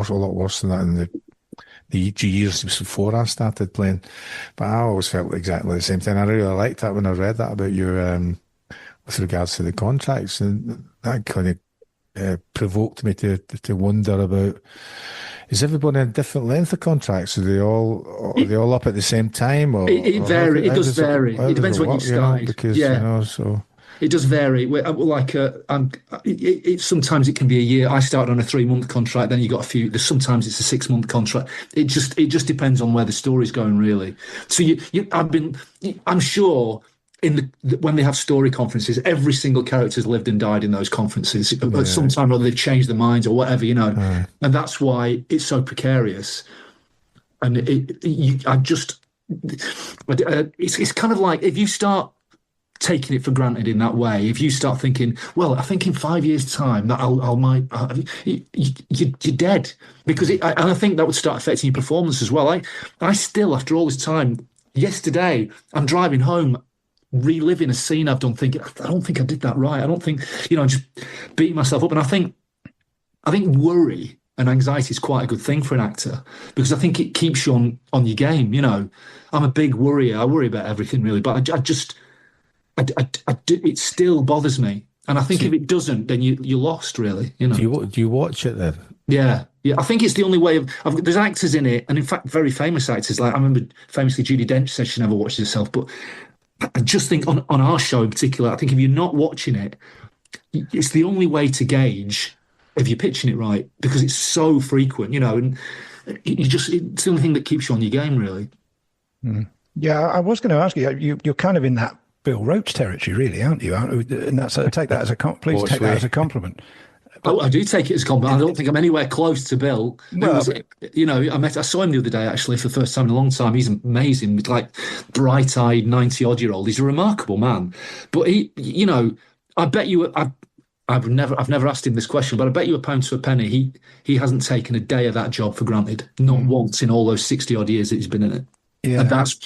a lot worse than that in the 2 years before I started playing. But I always felt exactly the same thing. I really liked that when I read that about your. With regards to the contracts, and that kind of provoked me to wonder about: is everybody in a different length of contracts? Are they all up at the same time? Or it varies. It does vary. It depends when you start. Because so it does vary. Sometimes it can be a year. I started on a 3-month contract. Then you got a few. Sometimes it's a 6-month contract. It just depends on where the story's going, really. So I'm sure. When they have story conferences, every single character's lived and died in those conferences. At some time or other, they've changed their minds or whatever, you know. And that's why it's so precarious. And it's kind of like if you start taking it for granted in that way, if you start thinking, well, I think in 5 years' time that you're dead, because I think that would start affecting your performance as well. I still, after all this time, yesterday I'm driving home, reliving a scene I've done, thinking, I don't think I did that right. I don't think, just beating myself up. And I think worry and anxiety is quite a good thing for an actor, because I think it keeps you on your game. I'm a big worrier. I worry about everything really, but it still bothers me. And I think if it doesn't, then you're lost really. Do you watch it then? Yeah. I think it's the only way there's actors in it, and in fact, very famous actors. Like I remember famously Judi Dench said she never watches herself, but I just think on our show in particular, I think if you're not watching it, it's the only way to gauge if you're pitching it right, because it's so frequent, and it's the only thing that keeps you on your game, really. Mm. Yeah, I was going to ask you, you're kind of in that Bill Roach territory, really, aren't you? And take that as a that as a compliment. I do take it as a compliment. I don't think I'm anywhere close to Bill. No, I saw him the other day, actually, for the first time in a long time. He's amazing. He's like bright-eyed 90-odd-year-old. He's a remarkable man. But I bet you, I've never asked him this question, but I bet you a pound to a penny, he hasn't taken a day of that job for granted. Not once in all those 60-odd years that he's been in it. Yeah.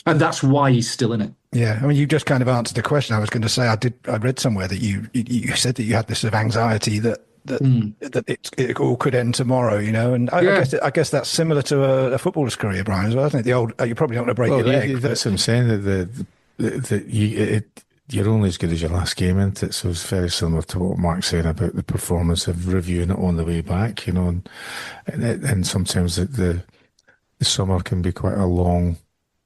And that's why he's still in it. Yeah, I mean, you just kind of answered the question I was going to say. I read somewhere that you said that you had this sort of anxiety that it all could end tomorrow, and I guess that's similar to a footballer's career, Brian, as well, isn't it? You're probably not going to break your leg. That's what I'm saying. That you're only as good as your last game, isn't it? So it's very similar to what Mark's saying about the performance of reviewing it on the way back, and sometimes the summer can be quite a long,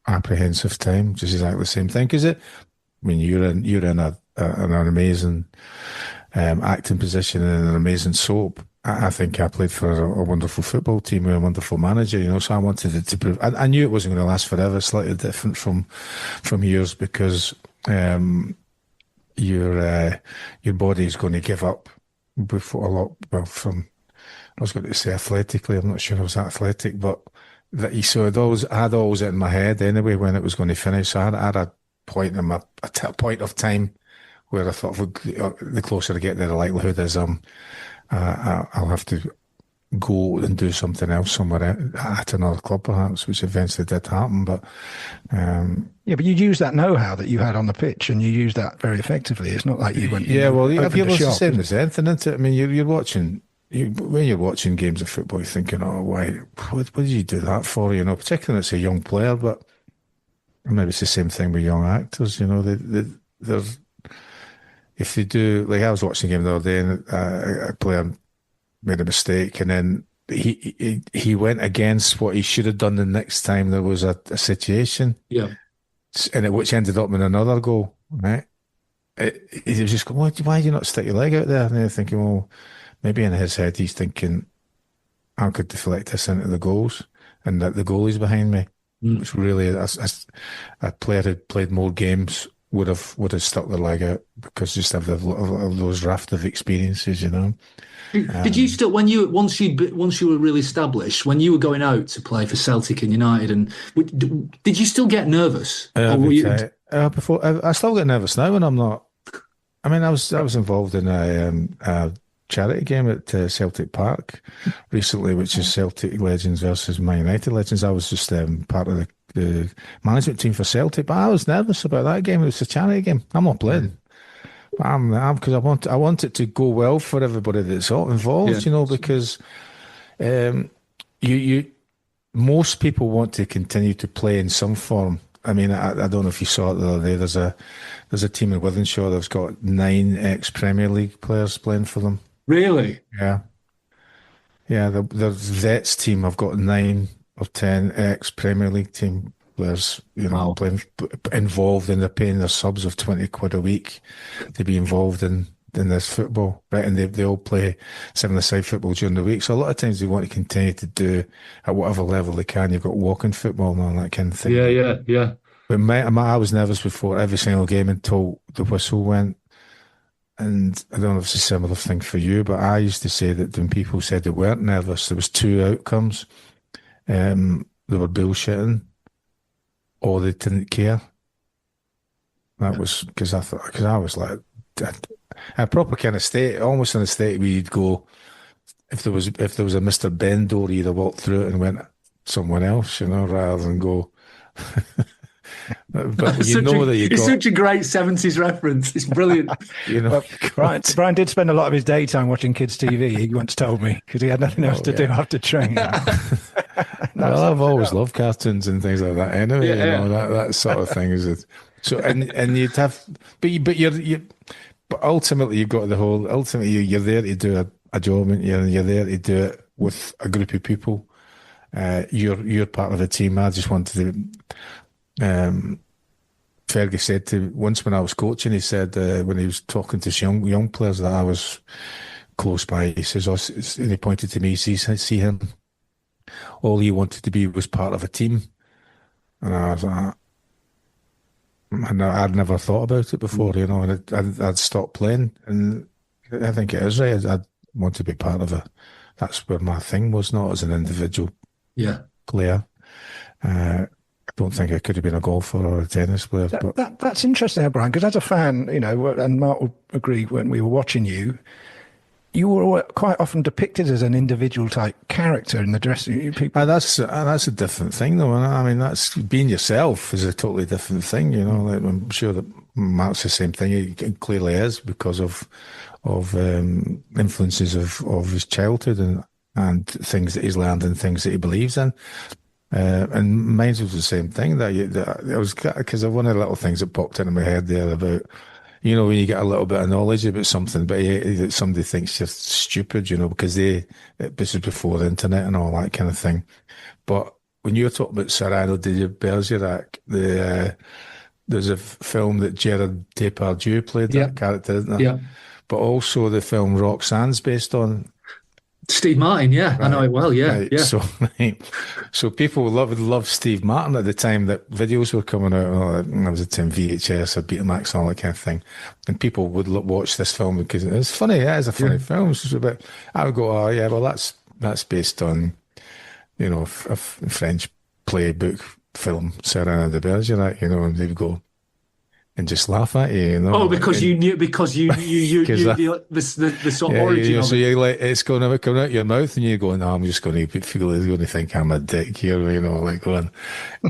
apprehensive time. Just exactly the same thing, because you're in an amazing acting position in an amazing soap. I think I played for a wonderful football team with a wonderful manager, so I wanted it to prove. I knew it wasn't going to last forever, slightly different from yours, because your body is going to give up before a lot. Well, I was going to say athletically, I'm not sure I was athletic, but I had always it in my head anyway when it was going to finish. So I had a point of time where I thought, the closer I get there, the likelihood is I'll have to go and do something else somewhere at another club, perhaps, which eventually did happen. But but you use that know-how that you had on the pitch, and you use that very effectively. It's not like you went. Yeah, well, it's the same as anything, isn't it? I mean, you're watching. When you're watching games of football, you're thinking, "Oh, why? What did you do that for?" Particularly when it's a young player, but maybe it's the same thing with young actors. They're if they do, like I was watching a game the other day, and a player made a mistake, and then he went against what he should have done the next time there was a situation, and which ended up in another goal. Right? He was just going, why do you not stick your leg out there? And they're thinking, well, maybe in his head he's thinking, I could deflect this into the goals, and that the goalie's behind me. Which really, a player who played more games would have stuck their leg out, because just of those raft of experiences, Did you still, once you were really established, when you were going out to play for Celtic and United, and did you still get nervous? Before I still get nervous now when I'm not. I mean, I was involved in a charity game at Celtic Park recently, which is Celtic Legends versus Man United Legends. I was just part of the management team for Celtic, but I was nervous about that game. It was a charity game. I'm not playing. I'm because I want it to go well for everybody that's involved. Because most people want to continue to play in some form. I mean, I don't know if you saw it the other day. There's a team in Wythenshawe that's got 9 ex-Premier League players playing for them. Really? Yeah. The Vets team have got 9 or 10 ex-Premier League team players, playing, involved, and they're paying their subs of 20 quid a week to be involved in this football, right? And they all play 7-a-side football during the week. So a lot of times they want to continue to do at whatever level they can. You've got walking football and all that kind of thing. Yeah. But I was nervous before every single game until the whistle went. And I don't know if it's a similar thing for you, but I used to say that when people said they weren't nervous, there was 2 outcomes. They were bullshitting, or they didn't care. That was because I was like a proper kind of state, almost in a state where you'd go, if there was a Mr. Ben door, you'd have walked through it and went somewhere else, rather than go. But it's such a great 70s reference. It's brilliant. Brian did spend a lot of his daytime watching kids' TV. He once told me, because he had nothing else to do after training. Well, I've always loved cartoons and things like that. Anyway, that sort of thing is so. And you'd have, but ultimately you've got the whole. Ultimately, you're there to do a job, and you're there to do it with a group of people. You're part of a team. I just wanted to. Fergie said once when I was coaching, he said when he was talking to young players that I was close by, he says, and he pointed to me, see him, all he wanted to be was part of a team. And I was like, and I'd never thought about it before, and I'd stopped playing, and I think it is right. I'd want to be part of that's where my thing was, not as an individual player. I don't think I could have been a golfer or a tennis player. That's interesting, Brian, because as a fan, and Mark would agree, when we were watching you were quite often depicted as an individual type character in the dressing room. That's a different thing, though. I mean, that's being yourself is a totally different thing. Like, I'm sure that Mark's the same thing. He clearly is, because of influences of his childhood and things that he's learned and things that he believes in. And mine was the same thing. That it was because of one of the little things that popped into my head there about, when you get a little bit of knowledge about something, but somebody thinks you're stupid, because this is before the internet and all that kind of thing. But when you're talking about Cyrano de Bergerac, there's a film that Gerard Depardieu played that character, isn't there? Yeah. But also the film Roxanne's based on. Steve Martin, right. I know it well, yeah. So people would love Steve Martin at the time that videos were coming out. There was a time VHS or Betamax and all that kind of thing, and people would watch this film because it's funny. Yeah, it's a funny film. But I would go, that's based on, a French playbook film, Cyrano de Bergerac, and they'd go and just laugh at you, Oh, because you knew the sort of origin of so it. you're like, it's going to come out your mouth, and you're going, no, I'm just going to feel he's going to think I'm a dick here, like going.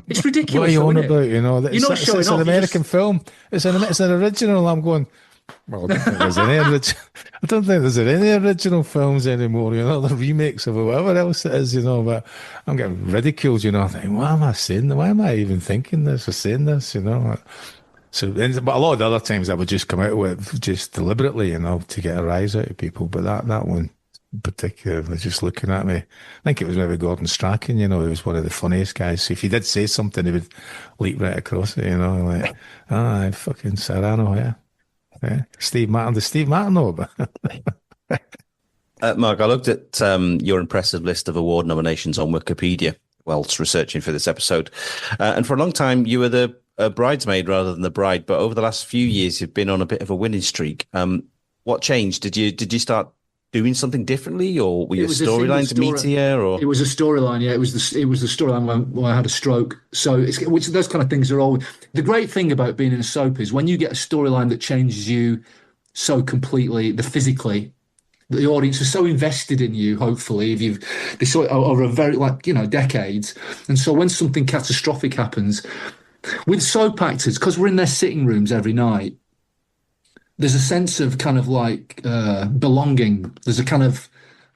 It's ridiculous. What are you on about? You're not showing it's off. An American film. It's an original. I'm going. Well, I don't think there's any I don't think there's any original films anymore, you know, the remakes of whatever else it is, you know, but I'm getting ridiculed, you know, I think, why am I saying that? Why am I even thinking this or saying this, you know? So, but a lot of the other times I would just come out with just deliberately, you know, to get a rise out of people, but that one in particular was just looking at me. I think it was maybe Gordon Strachan, you know, he was one of the funniest guys. So if he did say something, he would leap right across it, you know, like, fucking Serrano, yeah. Steve Martin. Does Steve Martin know about Mark, I looked at your impressive list of award nominations on Wikipedia whilst researching for this episode. And for a long time, you were the bridesmaid rather than the bride. But over the last few years, you've been on a bit of a winning streak. What changed? Did you start doing something differently, or were your storylines meatier? Or it was a storyline, yeah. It was the storyline when I had a stroke. So which those kind of things are all. The great thing about being in a soap is when you get a storyline that changes you so completely, physically, the audience is so invested in you. Hopefully, if they saw it over a very decades, and so when something catastrophic happens with soap actors, because we're in their sitting rooms every night. There's a sense of kind of like belonging. There's a kind of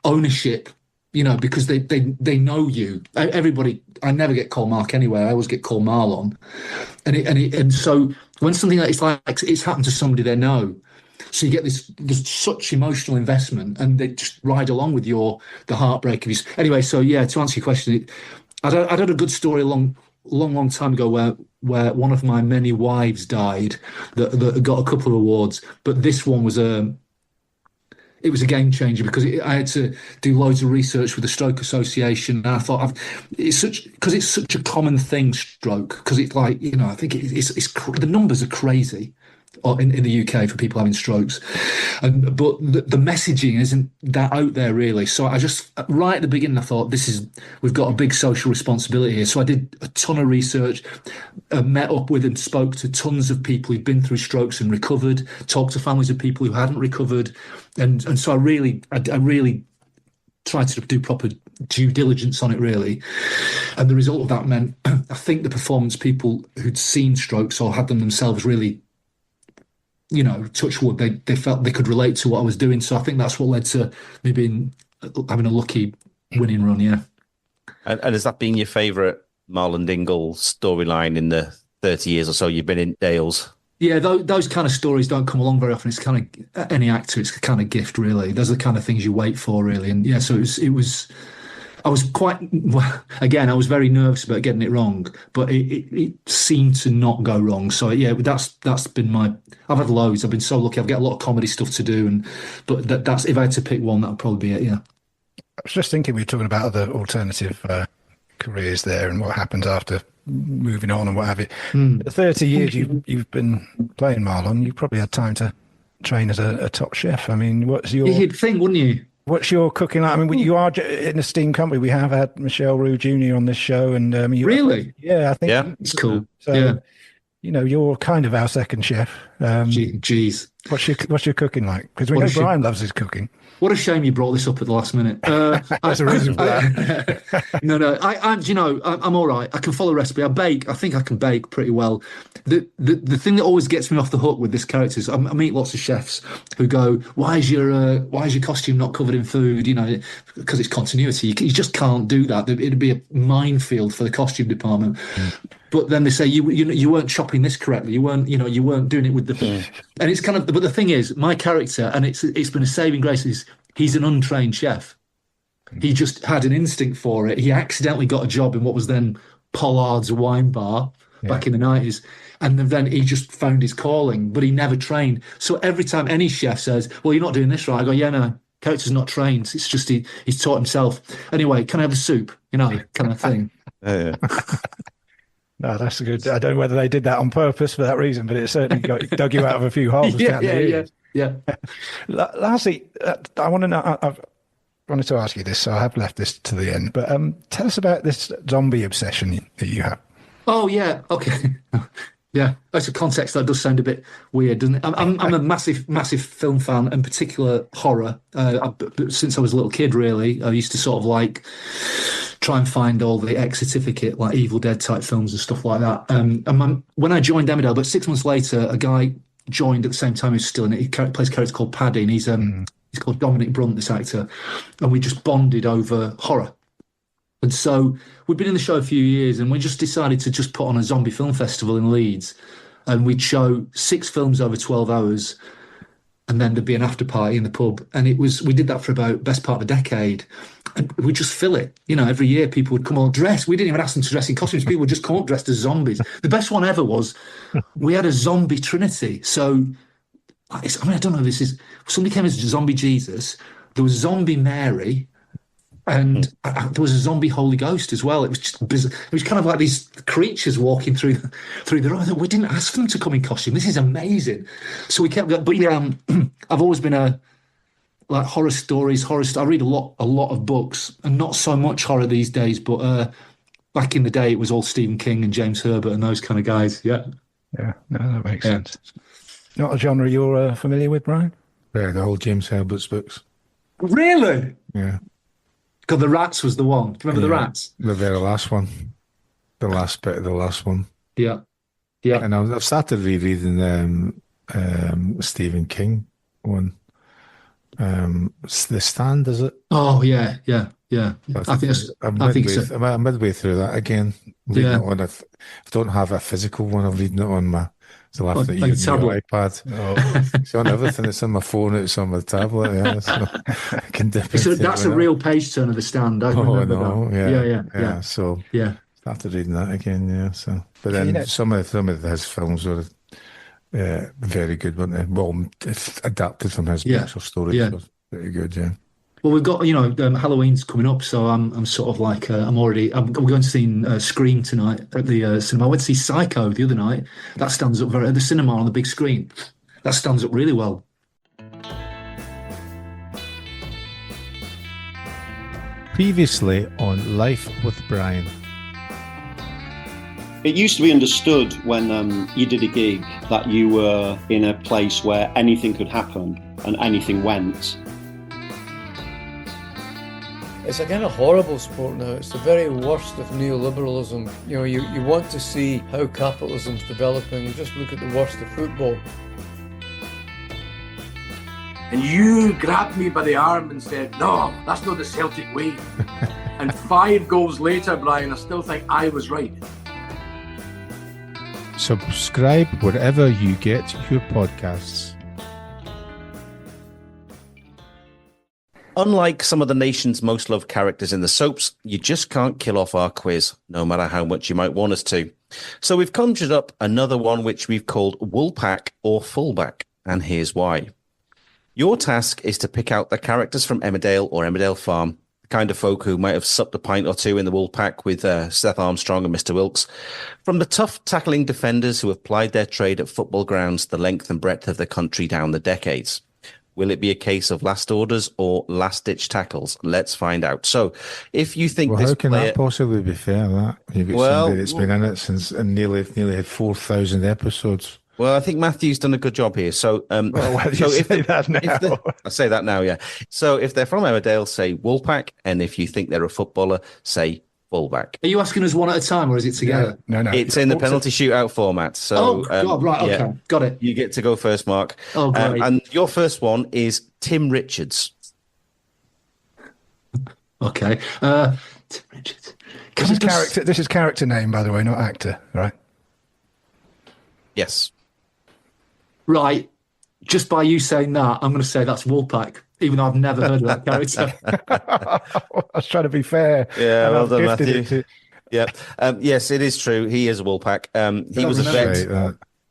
ownership, you know, because they know you. Everybody. I never get called Mark anywhere. I always get called Marlon, and so when something like it's happened to somebody they know, so you get there's such emotional investment, and they just ride along with the heartbreak of you. Anyway, so yeah, to answer your question, I'd had a good story a long time ago where one of my many wives died that got a couple of awards, but this one was a game changer because I had to do loads of research with the Stroke Association, and I thought it's such a common thing, stroke, because it's like, you know, I think it's the numbers are crazy in the UK for people having strokes, but the messaging isn't that out there really. So I just right at the beginning I thought we've got a big social responsibility here. So I did a ton of research, met up with and spoke to tons of people who'd been through strokes and recovered, talked to families of people who hadn't recovered, and so I really tried to do proper due diligence on it really. And the result of that meant I think the performance people who'd seen strokes or had them themselves really, you know, touch wood, they felt they could relate to what I was doing. So I think that's what led to me having a lucky winning run, yeah. And has that been your favourite Marlon Dingle storyline in the 30 years or so you've been in Dales? Yeah, those kind of stories don't come along very often. It's kind of, any actor, it's a kind of gift, really. Those are the kind of things you wait for, really. And yeah, so it was I was quite, again, I was very nervous about getting it wrong, but it seemed to not go wrong. So yeah, that's been I've had loads. I've been so lucky. I've got a lot of comedy stuff to do, but that's if I had to pick one, that would probably be it. Yeah. I was just thinking we were talking about other alternative careers there and what happens after moving on and what have you. The 30 years you've been playing Marlon, you probably had time to train as a top chef. I mean, what's your... You'd think, wouldn't you? What's your cooking like? I mean, you are in a steam company. We have had Michelle Roux Jr. on this show, and really, yeah, I think it's cool. So, yeah, you know, you're kind of our second chef. Jeez, what's your cooking like? Because we know Brian loves his cooking. What a shame you brought this up at the last minute. That's a reason for that. No, I'm all right. I can follow a recipe. I bake. I think I can bake pretty well. The thing that always gets me off the hook with this character is I meet lots of chefs who go, "Why is your costume not covered in food?" You know, because it's continuity. You just can't do that. It'd be a minefield for the costume department. But then they say you weren't chopping this correctly. You weren't doing it with the. And it's kind of. But the thing is, my character, and it's been a saving grace, is he's an untrained chef. He just had an instinct for it. He accidentally got a job in what was then Pollard's wine bar back in the 90s. And then he just found his calling, but he never trained. So every time any chef says, "Well, you're not doing this right," I go, "Yeah, no, character's not trained. It's just he's taught himself." Anyway, can I have a soup? You know, kind of thing. Yeah. No, that's good. I don't know whether they did that on purpose for that reason, but it certainly dug you out of a few holes. Yeah. Lastly, I want to know. I've wanted to ask you this, so I have left this to the end. But tell us about this zombie obsession that you have. Oh yeah, okay. Yeah, that's a context that does sound a bit weird, doesn't it? I'm a massive film fan, in particular horror. Since I was a little kid, really, I used to sort of like try and find all the X certificate, like Evil Dead type films and stuff like that. And when I joined Emmerdale, but 6 months later, a guy joined at the same time. He was still in it. He plays a character called Paddy, and he's called Dominic Brunt, this actor, and we just bonded over horror. And so we'd been in the show a few years, and we just decided to just put on a zombie film festival in Leeds, and we'd show 6 films over 12 hours, and then there'd be an after party in the pub. And we did that for about best part of a decade, and we'd just fill it. You know, every year people would come all dressed. We didn't even ask them to dress in costumes. People would just come up dressed as zombies. The best one ever was we had a zombie trinity. So, I don't know, somebody came as zombie Jesus, there was zombie Mary, and there was a zombie Holy Ghost as well. It was just bizarre. It was kind of like these creatures walking through the room. We didn't ask them to come in costume. This is amazing. So we kept going. But yeah, I've always been like horror stories. I read a lot of books, and not so much horror these days. But back in the day, it was all Stephen King and James Herbert and those kind of guys. Yeah. Yeah. No, that makes sense. Not a genre you're familiar with, Brian? Yeah, the whole James Herbert's books. Really? Yeah. God, The Rats was the one. Do you remember The Rats? The very last one. The last bit of the last one. Yeah. Yeah. And I've started rereading Stephen King one. It's The Stand, is it? Oh, yeah. I think I'm midway through that again. Reading it on I don't have a physical one. I'm reading it on my tablet. iPad. Oh, it's on everything. It's on my phone. It's on my tablet. Yeah, so I can dip into that's a real page turn of The Stand. I remember that. Yeah. So started reading that again. Yeah. So, but then some of his films were very good, weren't they? Well, it's adapted from his books or stories. Yeah. So very good. Yeah. Well, we've got Halloween's coming up, so I'm sort of like we're going to see Scream tonight at the cinema. I went to see Psycho the other night. That stands up at the cinema on the big screen. That stands up really well. Previously on Life with Brian. It used to be understood when you did a gig that you were in a place where anything could happen and anything went. It's a kind of horrible sport now. It's the very worst of neoliberalism. You know, you want to see how capitalism's developing. You just look at the worst of football. And you grabbed me by the arm and said, "No, that's not the Celtic way." And 5 goals later, Brian, I still think I was right. Subscribe wherever you get your podcasts. Unlike some of the nation's most loved characters in the soaps, you just can't kill off our quiz, no matter how much you might want us to. So we've conjured up another one which we've called Woolpack or Fullback, and here's why. Your task is to pick out the characters from Emmerdale or Emmerdale Farm, the kind of folk who might have supped a pint or two in the Woolpack with Seth Armstrong and Mr. Wilkes, from the tough tackling defenders who have plied their trade at football grounds the length and breadth of the country down the decades. Will it be a case of last orders or last-ditch tackles? Let's find out. So, if you think this how can that possibly be fair, that? You've got somebody that's been in it since and nearly had 4,000 episodes. Well, I think Matthew's done a good job here. So, I say that now, yeah. So, if they're from Emmerdale, say Woolpack, and if you think they're a footballer, say Fullback. Are you asking us one at a time, or is it together? No. It's in the penalty shootout format. So, God, right, okay, got it. You get to go first, Mark. Oh, great. And your first one is Tim Richards. Okay, Tim Richards. This is character name, by the way, not actor, right? Yes. Right. Just by you saying that, I'm going to say that's Woolpack, even though I've never heard of that character. I was trying to be fair. Yeah, well done, Matthew. Yeah. Yes, it is true. He is a Woolpack. He was a vet.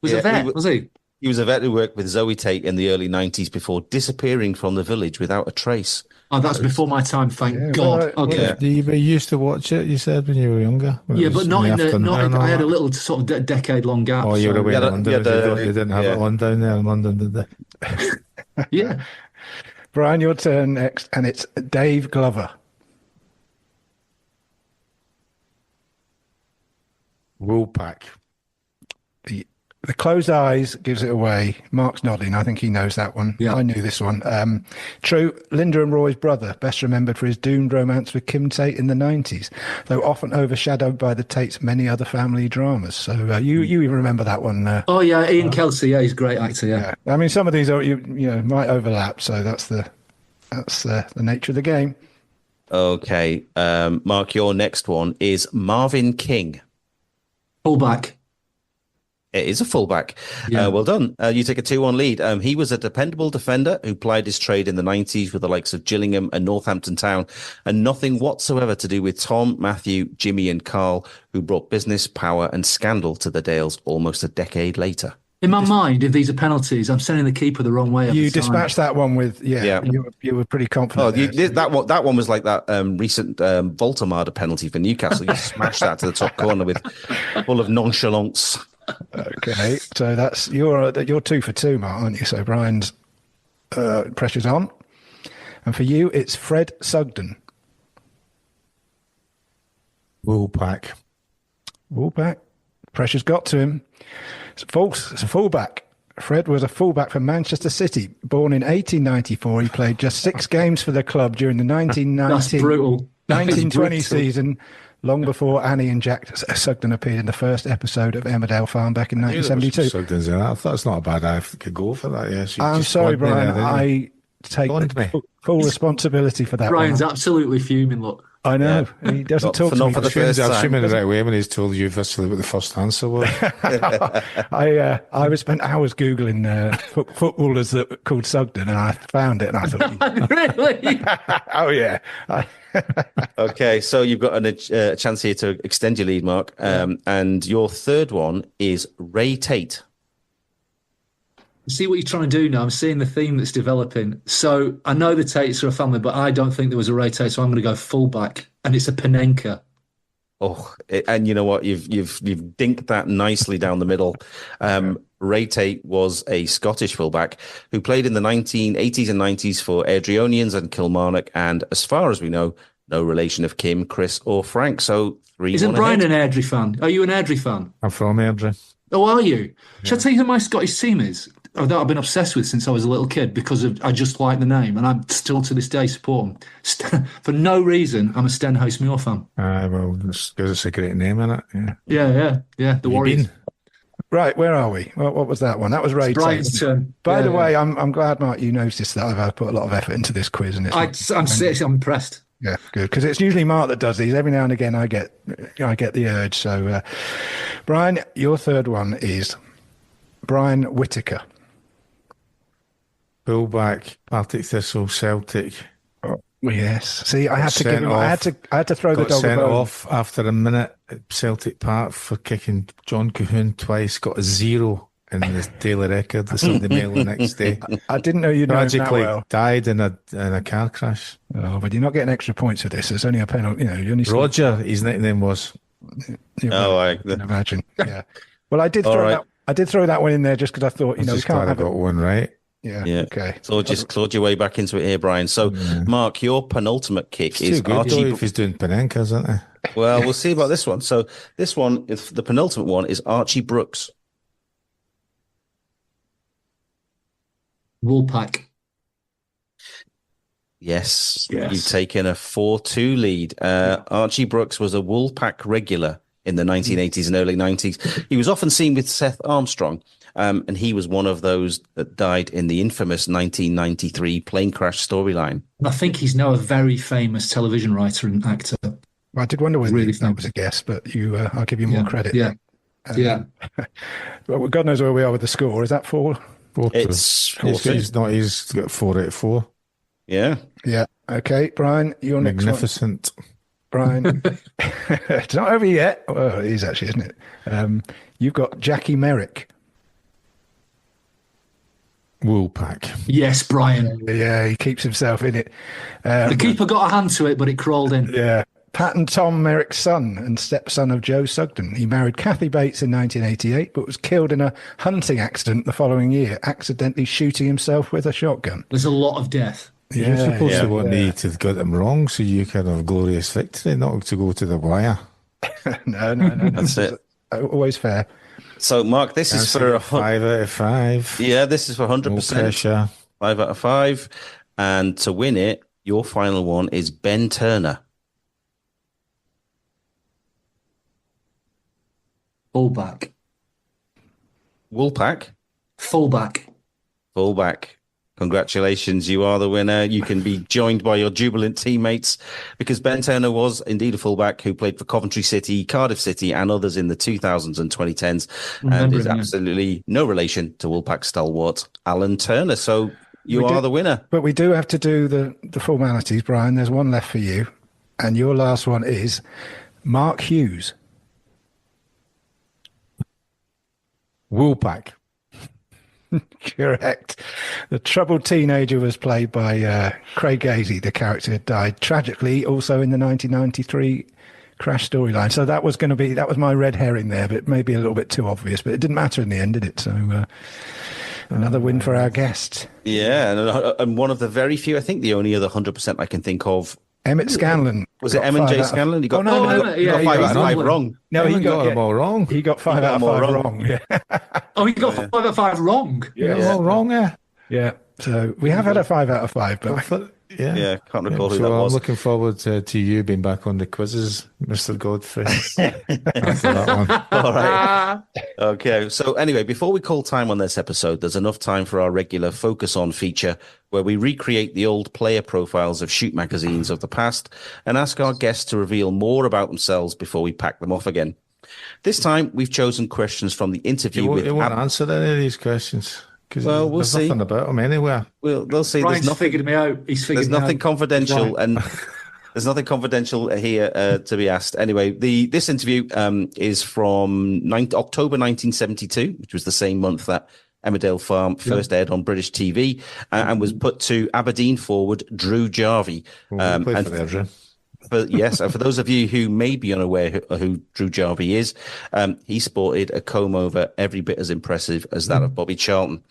Was he? He was a vet who worked with Zoe Tate in the early 90s before disappearing from the village without a trace. Oh, that's before my time, thank God. Okay. You used to watch it, you said, when you were younger? Yeah, but not in the... I had a little sort of decade-long gap. Oh, you were away in London. You didn't have it on down there in London, did they? Yeah. Brian, your turn next, and it's Dave Glover. Woolpack. The Closed Eyes gives it away. Mark's nodding. I think he knows that one. Yeah. I knew this one. True. Linda and Roy's brother, best remembered for his doomed romance with Kim Tate in the 90s, though often overshadowed by the Tates' many other family dramas. So you even remember that one. Oh, yeah, Ian Kelsey. Yeah, he's a great actor, yeah. I mean, some of these are might overlap, so that's the nature of the game. Okay. Mark, your next one is Marvin King. Fullback. It is a fullback. Yeah. Well done. You take a 2-1 lead. He was a dependable defender who plied his trade in the 90s with the likes of Gillingham and Northampton Town, and nothing whatsoever to do with Tom, Matthew, Jimmy and Carl, who brought business, power and scandal to the Dales almost a decade later. In my mind, if these are penalties, I'm sending the keeper the wrong way. You dispatched that one with, you were pretty confident. That one was like that recent Voltemade penalty for Newcastle. You smashed that to the top corner with full of nonchalance. Okay, so that's you're 2 for 2, Mark, aren't you? So Brian's pressure's on, and for you, it's Fred Sugden. Woolpack. Pressure's got to him. It's false. It's a fullback. Fred was a fullback for Manchester City. Born in 1894, he played just 6 games for the club during the 1920 season. Long before Annie and Jack Sugden appeared in the first episode of Emmerdale Farm back in 1972. Sugden's in that. I thought it's not a bad idea to go for that. Yes, I'm sorry, Brian. I take full responsibility for that. Brian's absolutely fuming. Look, I know he doesn't talk to me for the first time. I'm assuming the right way when he's told you officially what the first answer was. I spent hours googling footballers that called Sugden, and I found it, and I thought, really? Oh yeah. Okay, so you've got a chance here to extend your lead, Mark. And your third one is Ray Tate. See what you're trying to do now. I'm seeing the theme that's developing. So I know the Tates are a family, but I don't think there was a Ray Tate, so I'm going to go fullback, and it's a Panenka. Oh, and you know what? You've dinked that nicely down the middle. Ray Tate was a Scottish fullback who played in the 1980s and 90s for Airdrieonians and Kilmarnock, and as far as we know, no relation of Kim, Chris, or Frank. So 3-1 Isn't Brian ahead. an Airdrie fan? Are you an Airdrie fan? I'm from Emmerdale. Oh, are you? Yeah. Shall I tell you who my Scottish team is? That I've been obsessed with since I was a little kid because I just like the name, and I'm still to this day support them. For no reason, I'm a Stenhouse Muir fan. Well, because it's a great name, isn't it? Yeah. The Warriors. Right, where are we? What was that one? That was Ray Tate. By the way, I'm glad, Mark, you noticed that I've put a lot of effort into this quiz, and I'm impressed. Yeah, good, because it's usually Mark that does these. Every now and again, I get the urge. So, Brian, your third one is Brian Whittaker. Fullback, Partick Thistle, Celtic. Oh, yes. See, I had to give him. I had to throw the dog sent a bone. off after a minute at Celtic Park for kicking John Cahoon twice. Got a 0 in the Daily Record, the Sunday Mail the next day. I didn't know you know him that Tragically well. died in a car crash. Oh, but you're not getting extra points for this. It's only a penalty. You only Roger, his nickname was. I can imagine. Yeah. Well, I did throw that one in there just because I thought we can't have got one right. Yeah. Okay. So just clawed your way back into it here, Brian. So, Mark, your penultimate kick is Archie. If he's doing Panenka, isn't he? Well, we'll see about this one. So this one, the penultimate one, is Archie Brooks. Woolpack. Yes. You've taken a 4-2 lead. Archie Brooks was a Woolpack regular in the 1980s and early 90s. He was often seen with Seth Armstrong. And he was one of those that died in the infamous 1993 plane crash storyline. I think he's now a very famous television writer and actor. Well, I did wonder whether that was a guess, but I'll give you more credit. Yeah. Well, God knows where we are with the score. Is that 4? It's he's got 4 out of 4. Yeah. Yeah. Okay, Brian, you're next. Magnificent. Brian, it's not over yet. Well, it is actually, isn't it? You've got Jackie Merrick. Woolpack. Yes, Brian. Yeah, he keeps himself in it. The keeper got a hand to it, but it crawled in. Yeah. Pat and Tom Merrick's son and stepson of Joe Sugden. He married Kathy Bates in 1988, but was killed in a hunting accident the following year, accidentally shooting himself with a shotgun. There's a lot of death. You're supposed to want me to get them wrong so you can have glorious victory, not to go to the wire. No. That's it. Always fair. So, Mark, this is for 5 out of 5. Yeah, this is for 100%. No pressure. 5 out of 5. And to win it, your final one is Ben Turner. Fullback. Woolpack? Fullback. Fullback. Congratulations, you are the winner. You can be joined by your jubilant teammates because Ben Turner was indeed a fullback who played for Coventry City, Cardiff City, and others in the 2000s and 2010s, and is absolutely no relation to Woolpack stalwart Alan Turner. So you are the winner. But we do have to do the formalities, Brian. There's one left for you, and your last one is Mark Hughes. Woolpack. Correct. The troubled teenager was played by Craig Gazy. The character died tragically also in the 1993 Crash storyline. So that was my red herring there, but maybe a little bit too obvious. But it didn't matter in the end, did it? So another win for our guest. Yeah, and one of the very few, I think the only other 100% I can think of. Emmett Scanlon. Was it Emmett J. Scanlon? He got, he got 5 out of 5 wrong. No, he got them all wrong. He got 5 out of 5 wrong. Yeah. Oh, he got 5 out of 5 wrong. Yeah, all wrong, yeah. Yeah. So we have had a 5 out of 5, but yeah, can't recall who so that was. I'm looking forward to you being back on the quizzes, Mr. Godfrey. After that one. All right. Okay. So anyway, before we call time on this episode, there's enough time for our regular Focus On feature where we recreate the old player profiles of shoot magazines of the past and ask our guests to reveal more about themselves before we pack them off again. This time, we've chosen questions from the interview with... You won't answer any of these questions. Well, we'll see. There's nothing about them anywhere. They'll see. Brian's figured me out. There's nothing confidential, and there's nothing confidential here to be asked. Anyway, this interview is from October 1972, which was the same month that Emmerdale Farm first aired on British TV, and was put to Aberdeen forward Drew Jarvie. Yes, and for those of you who may be unaware who Drew Jarvie is, he sported a comb over every bit as impressive as that of Bobby Charlton.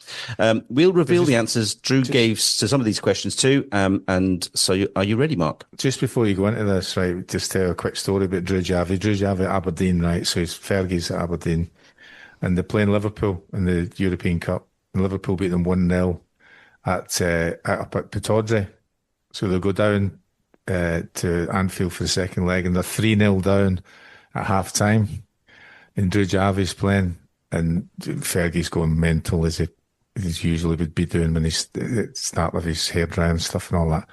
We'll reveal the answers Drew gave to some of these questions too. And so, are you ready, Mark? Just before you go into this, right, just tell a quick story about Drew Jarvie. Drew Jarvie at Aberdeen, right? So he's Fergie's at Aberdeen, and they're playing Liverpool in the European Cup. And Liverpool beat them 1-0 up at Pittodrie. So they'll go down to Anfield for the second leg, and they're 3-0 down at half time. And Drew Jarvie's playing, and Fergie's going mental as he usually would be doing when he's start with his hair dry and stuff and all that.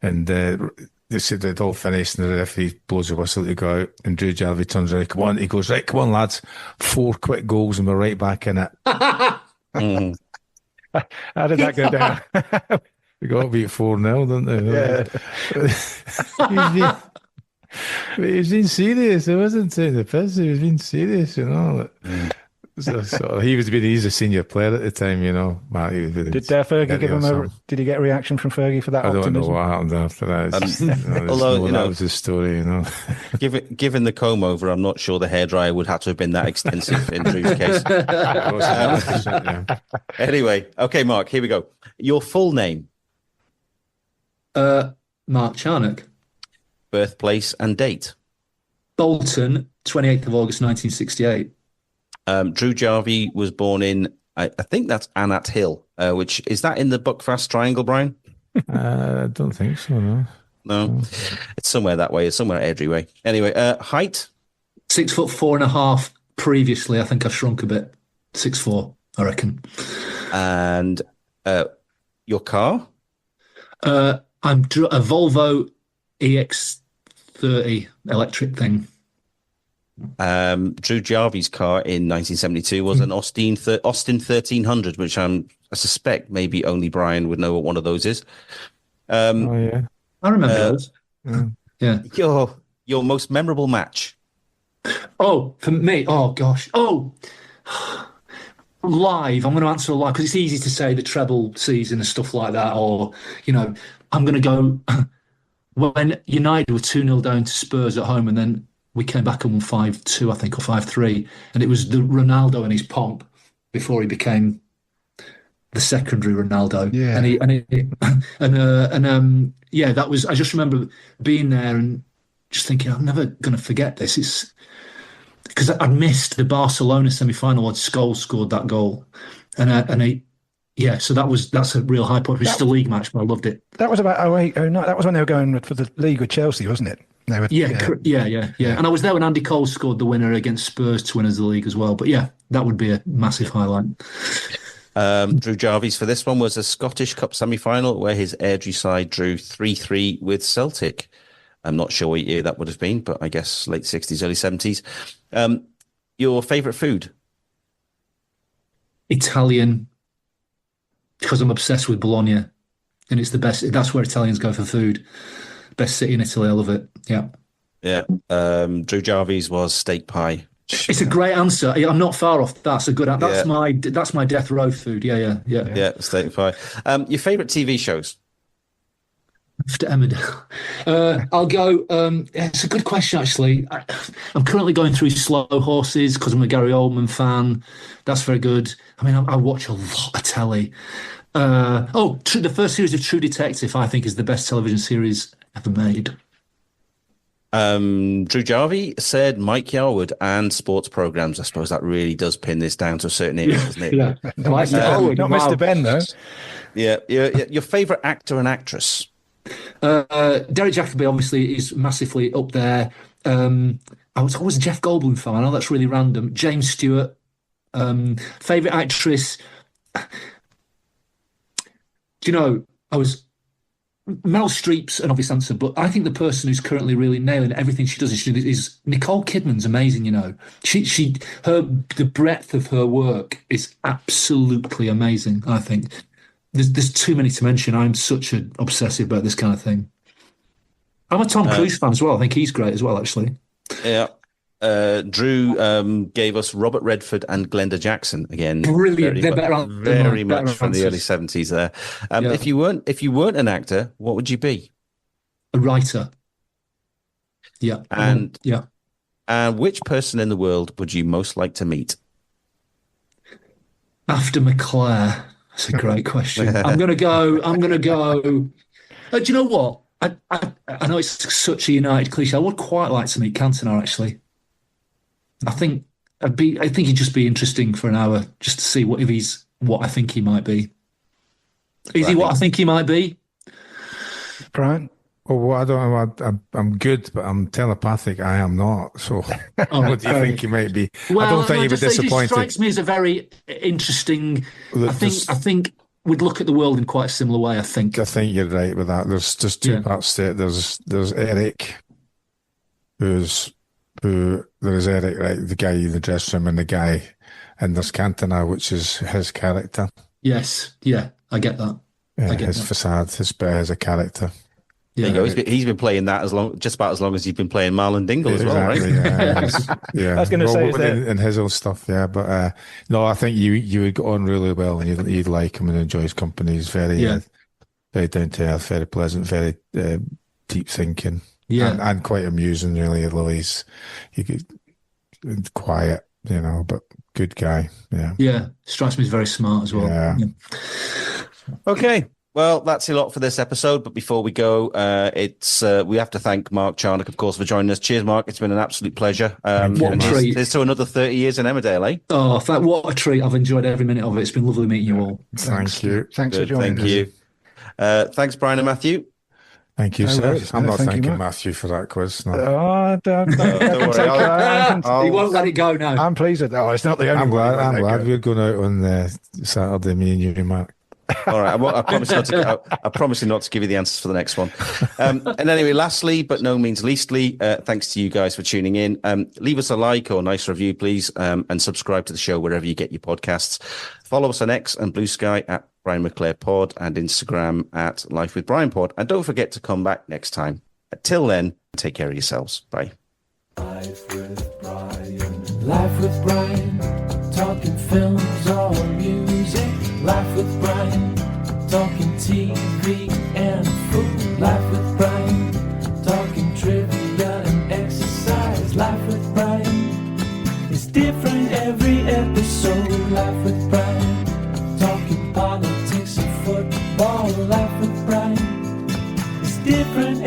And they said they'd all finished, and the referee blows the whistle to go out. And Drew Jarvie turns around, come on, he goes, right, come on, lads, 4 quick goals, and we're right back in it. How did that go down? We got beat 4-0, didn't they? Yeah. He was being serious. He wasn't taking the piss. He was being serious, you know. So he's a senior player at the time, you know. Did Fergie give him did he get a reaction from Fergie for that? I don't know what happened after that. Although that was his story, you know. Given the comb over, I'm not sure the hairdryer would have to have been that extensive in Drew's case. Anyway, okay, Mark, here we go. Your full name? Mark Charnock. Birthplace and date? Bolton, 28th of August 1968. Drew Jarvie was born in, I think that's Anat Hill, which is that in the Buckfast Triangle, Brian? I don't think so, no. It's somewhere that way. It's somewhere Airdrie way. Anyway, height? 6'4.5". Previously, I think I've shrunk a bit. 6'4", I reckon. And your car? I'm a Volvo EX30 electric thing. Drew Jarvie's car in 1972 was an Austin 1300, which I suspect maybe only Brian would know what one of those is. I remember those. Yeah. Your most memorable match? Oh, for me, oh gosh. Oh, live. I'm going to answer live because it's easy to say the treble season and stuff like that. Or, you know, I'm going to go when United were 2-0 down to Spurs at home, and then we came back and won 5-2, I think, or 5-3. And it was the Ronaldo and his pomp before he became the secondary Ronaldo. Yeah. And that was, I just remember being there and just thinking, I'm never going to forget this. because I'd missed the Barcelona semi-final when Scholes scored that goal, so that's a real high point. It was just a league match, but I loved it. That was about 08, 09. That was when they were going for the league with Chelsea, wasn't it? Yeah. And I was there when Andy Cole scored the winner against Spurs to win us the league as well. But yeah, that would be a massive highlight. Drew Jarvis for this one was a Scottish Cup semi-final where his Airdrie side drew 3-3 with Celtic. I'm not sure what year that would have been, but I guess late 60s, early 70s. Your favourite food? Italian, because I'm obsessed with Bologna, and it's the best. That's where Italians go for food. Best city in Italy. I love it. Yeah. Drew Jarvis was steak pie. It's a great answer. I'm not far off. That's a good. That's my death row food. Yeah. Steak pie. Your favourite TV shows? After Emmerdale, I'll go. It's a good question, actually. I'm currently going through Slow Horses because I'm a Gary Oldman fan. That's very good. I mean, I watch a lot of telly. The first series of True Detective, I think, is the best television series ever made. Drew Jarvie said Mike Yarwood and sports programs. I suppose that really does pin this down to a certain area, doesn't it? Yeah. Mike Yarwood, not Mr. Ben, though. Yeah. Your favourite actor and actress? Derek Jacobi obviously is massively up there. I was always a Jeff Goldblum fan. I know that's really random. James Stewart. Favourite actress? Do you know, I was Meryl Streep's an obvious answer, but I think the person who's currently really nailing everything she does is Nicole Kidman's amazing. You know, the breadth of her work is absolutely amazing. I think there's too many to mention. I'm such an obsessive about this kind of thing. I'm a Tom Cruise fan as well. I think he's great as well, actually. Yeah. Drew gave us Robert Redford and Glenda Jackson again. Brilliant. Very much from the early 70s there. If you weren't an actor, what would you be? A writer. Yeah. And which person in the world would you most like to meet? After McClare. That's a great question. I'm gonna go. Do you know what? I know it's such a United cliche. I would quite like to meet Cantona, actually. I think he'd just be interesting for an hour just to see what I think he might be. Is he what I think he might be? Brian? Well, I don't know. I'm good, but I'm telepathic. I am not. So, what do you think he might be? Well, I don't think he'd be disappointed. He strikes me as a very interesting. I think we'd look at the world in quite a similar way. I think you're right with that. There's just two parts to it. There's Eric, there's Eric, right? The guy in the dressing room, and the guy, and there's Cantona, which is his character. Yes, I get that. Yeah, his facade, his bit as a character. Yeah, there you go. He's been playing that just about as long as he's been playing Marlon Dingle as well, right? Yeah. I was going to say in his own stuff, but no, I think you would get on really well, and you'd like him and enjoy his company. He's very down to earth, very pleasant, very deep thinking, and quite amusing. Really, although he's quiet, but good guy. Yeah, strikes me as very smart as well. Yeah. Okay. Well, that's a lot for this episode. But before we go, we have to thank Mark Charnock, of course, for joining us. Cheers, Mark. It's been an absolute pleasure. What a treat. Here's to another 30 years in Emmerdale, eh? Oh, what a treat. I've enjoyed every minute of it. It's been lovely meeting you all. Thank you. Thanks for joining us. Thank you. Thanks, Brian and Matthew. Thank you, sir. I'm not thanking Matthew for that quiz. No. Don't worry. He won't let it go now. I'm pleased with that. It's not the only one. I'm glad we're going out on Saturday, me and you, Mark. All right. I promise not to give you the answers for the next one. And anyway, lastly, but no means leastly, thanks to you guys for tuning in. Leave us a like or a nice review, please, and subscribe to the show wherever you get your podcasts. Follow us on X and Blue Sky at Brian McClare Pod and Instagram at Life with Brian Pod. And don't forget to come back next time. Till then, take care of yourselves. Bye. Life with Brian. Life with Brian. Talking films or music. Life with Brian, talking TV and food. Life with Brian, talking trivia and exercise. Life with Brian is different every episode. Life with Brian, talking politics and football. Life with Brian is different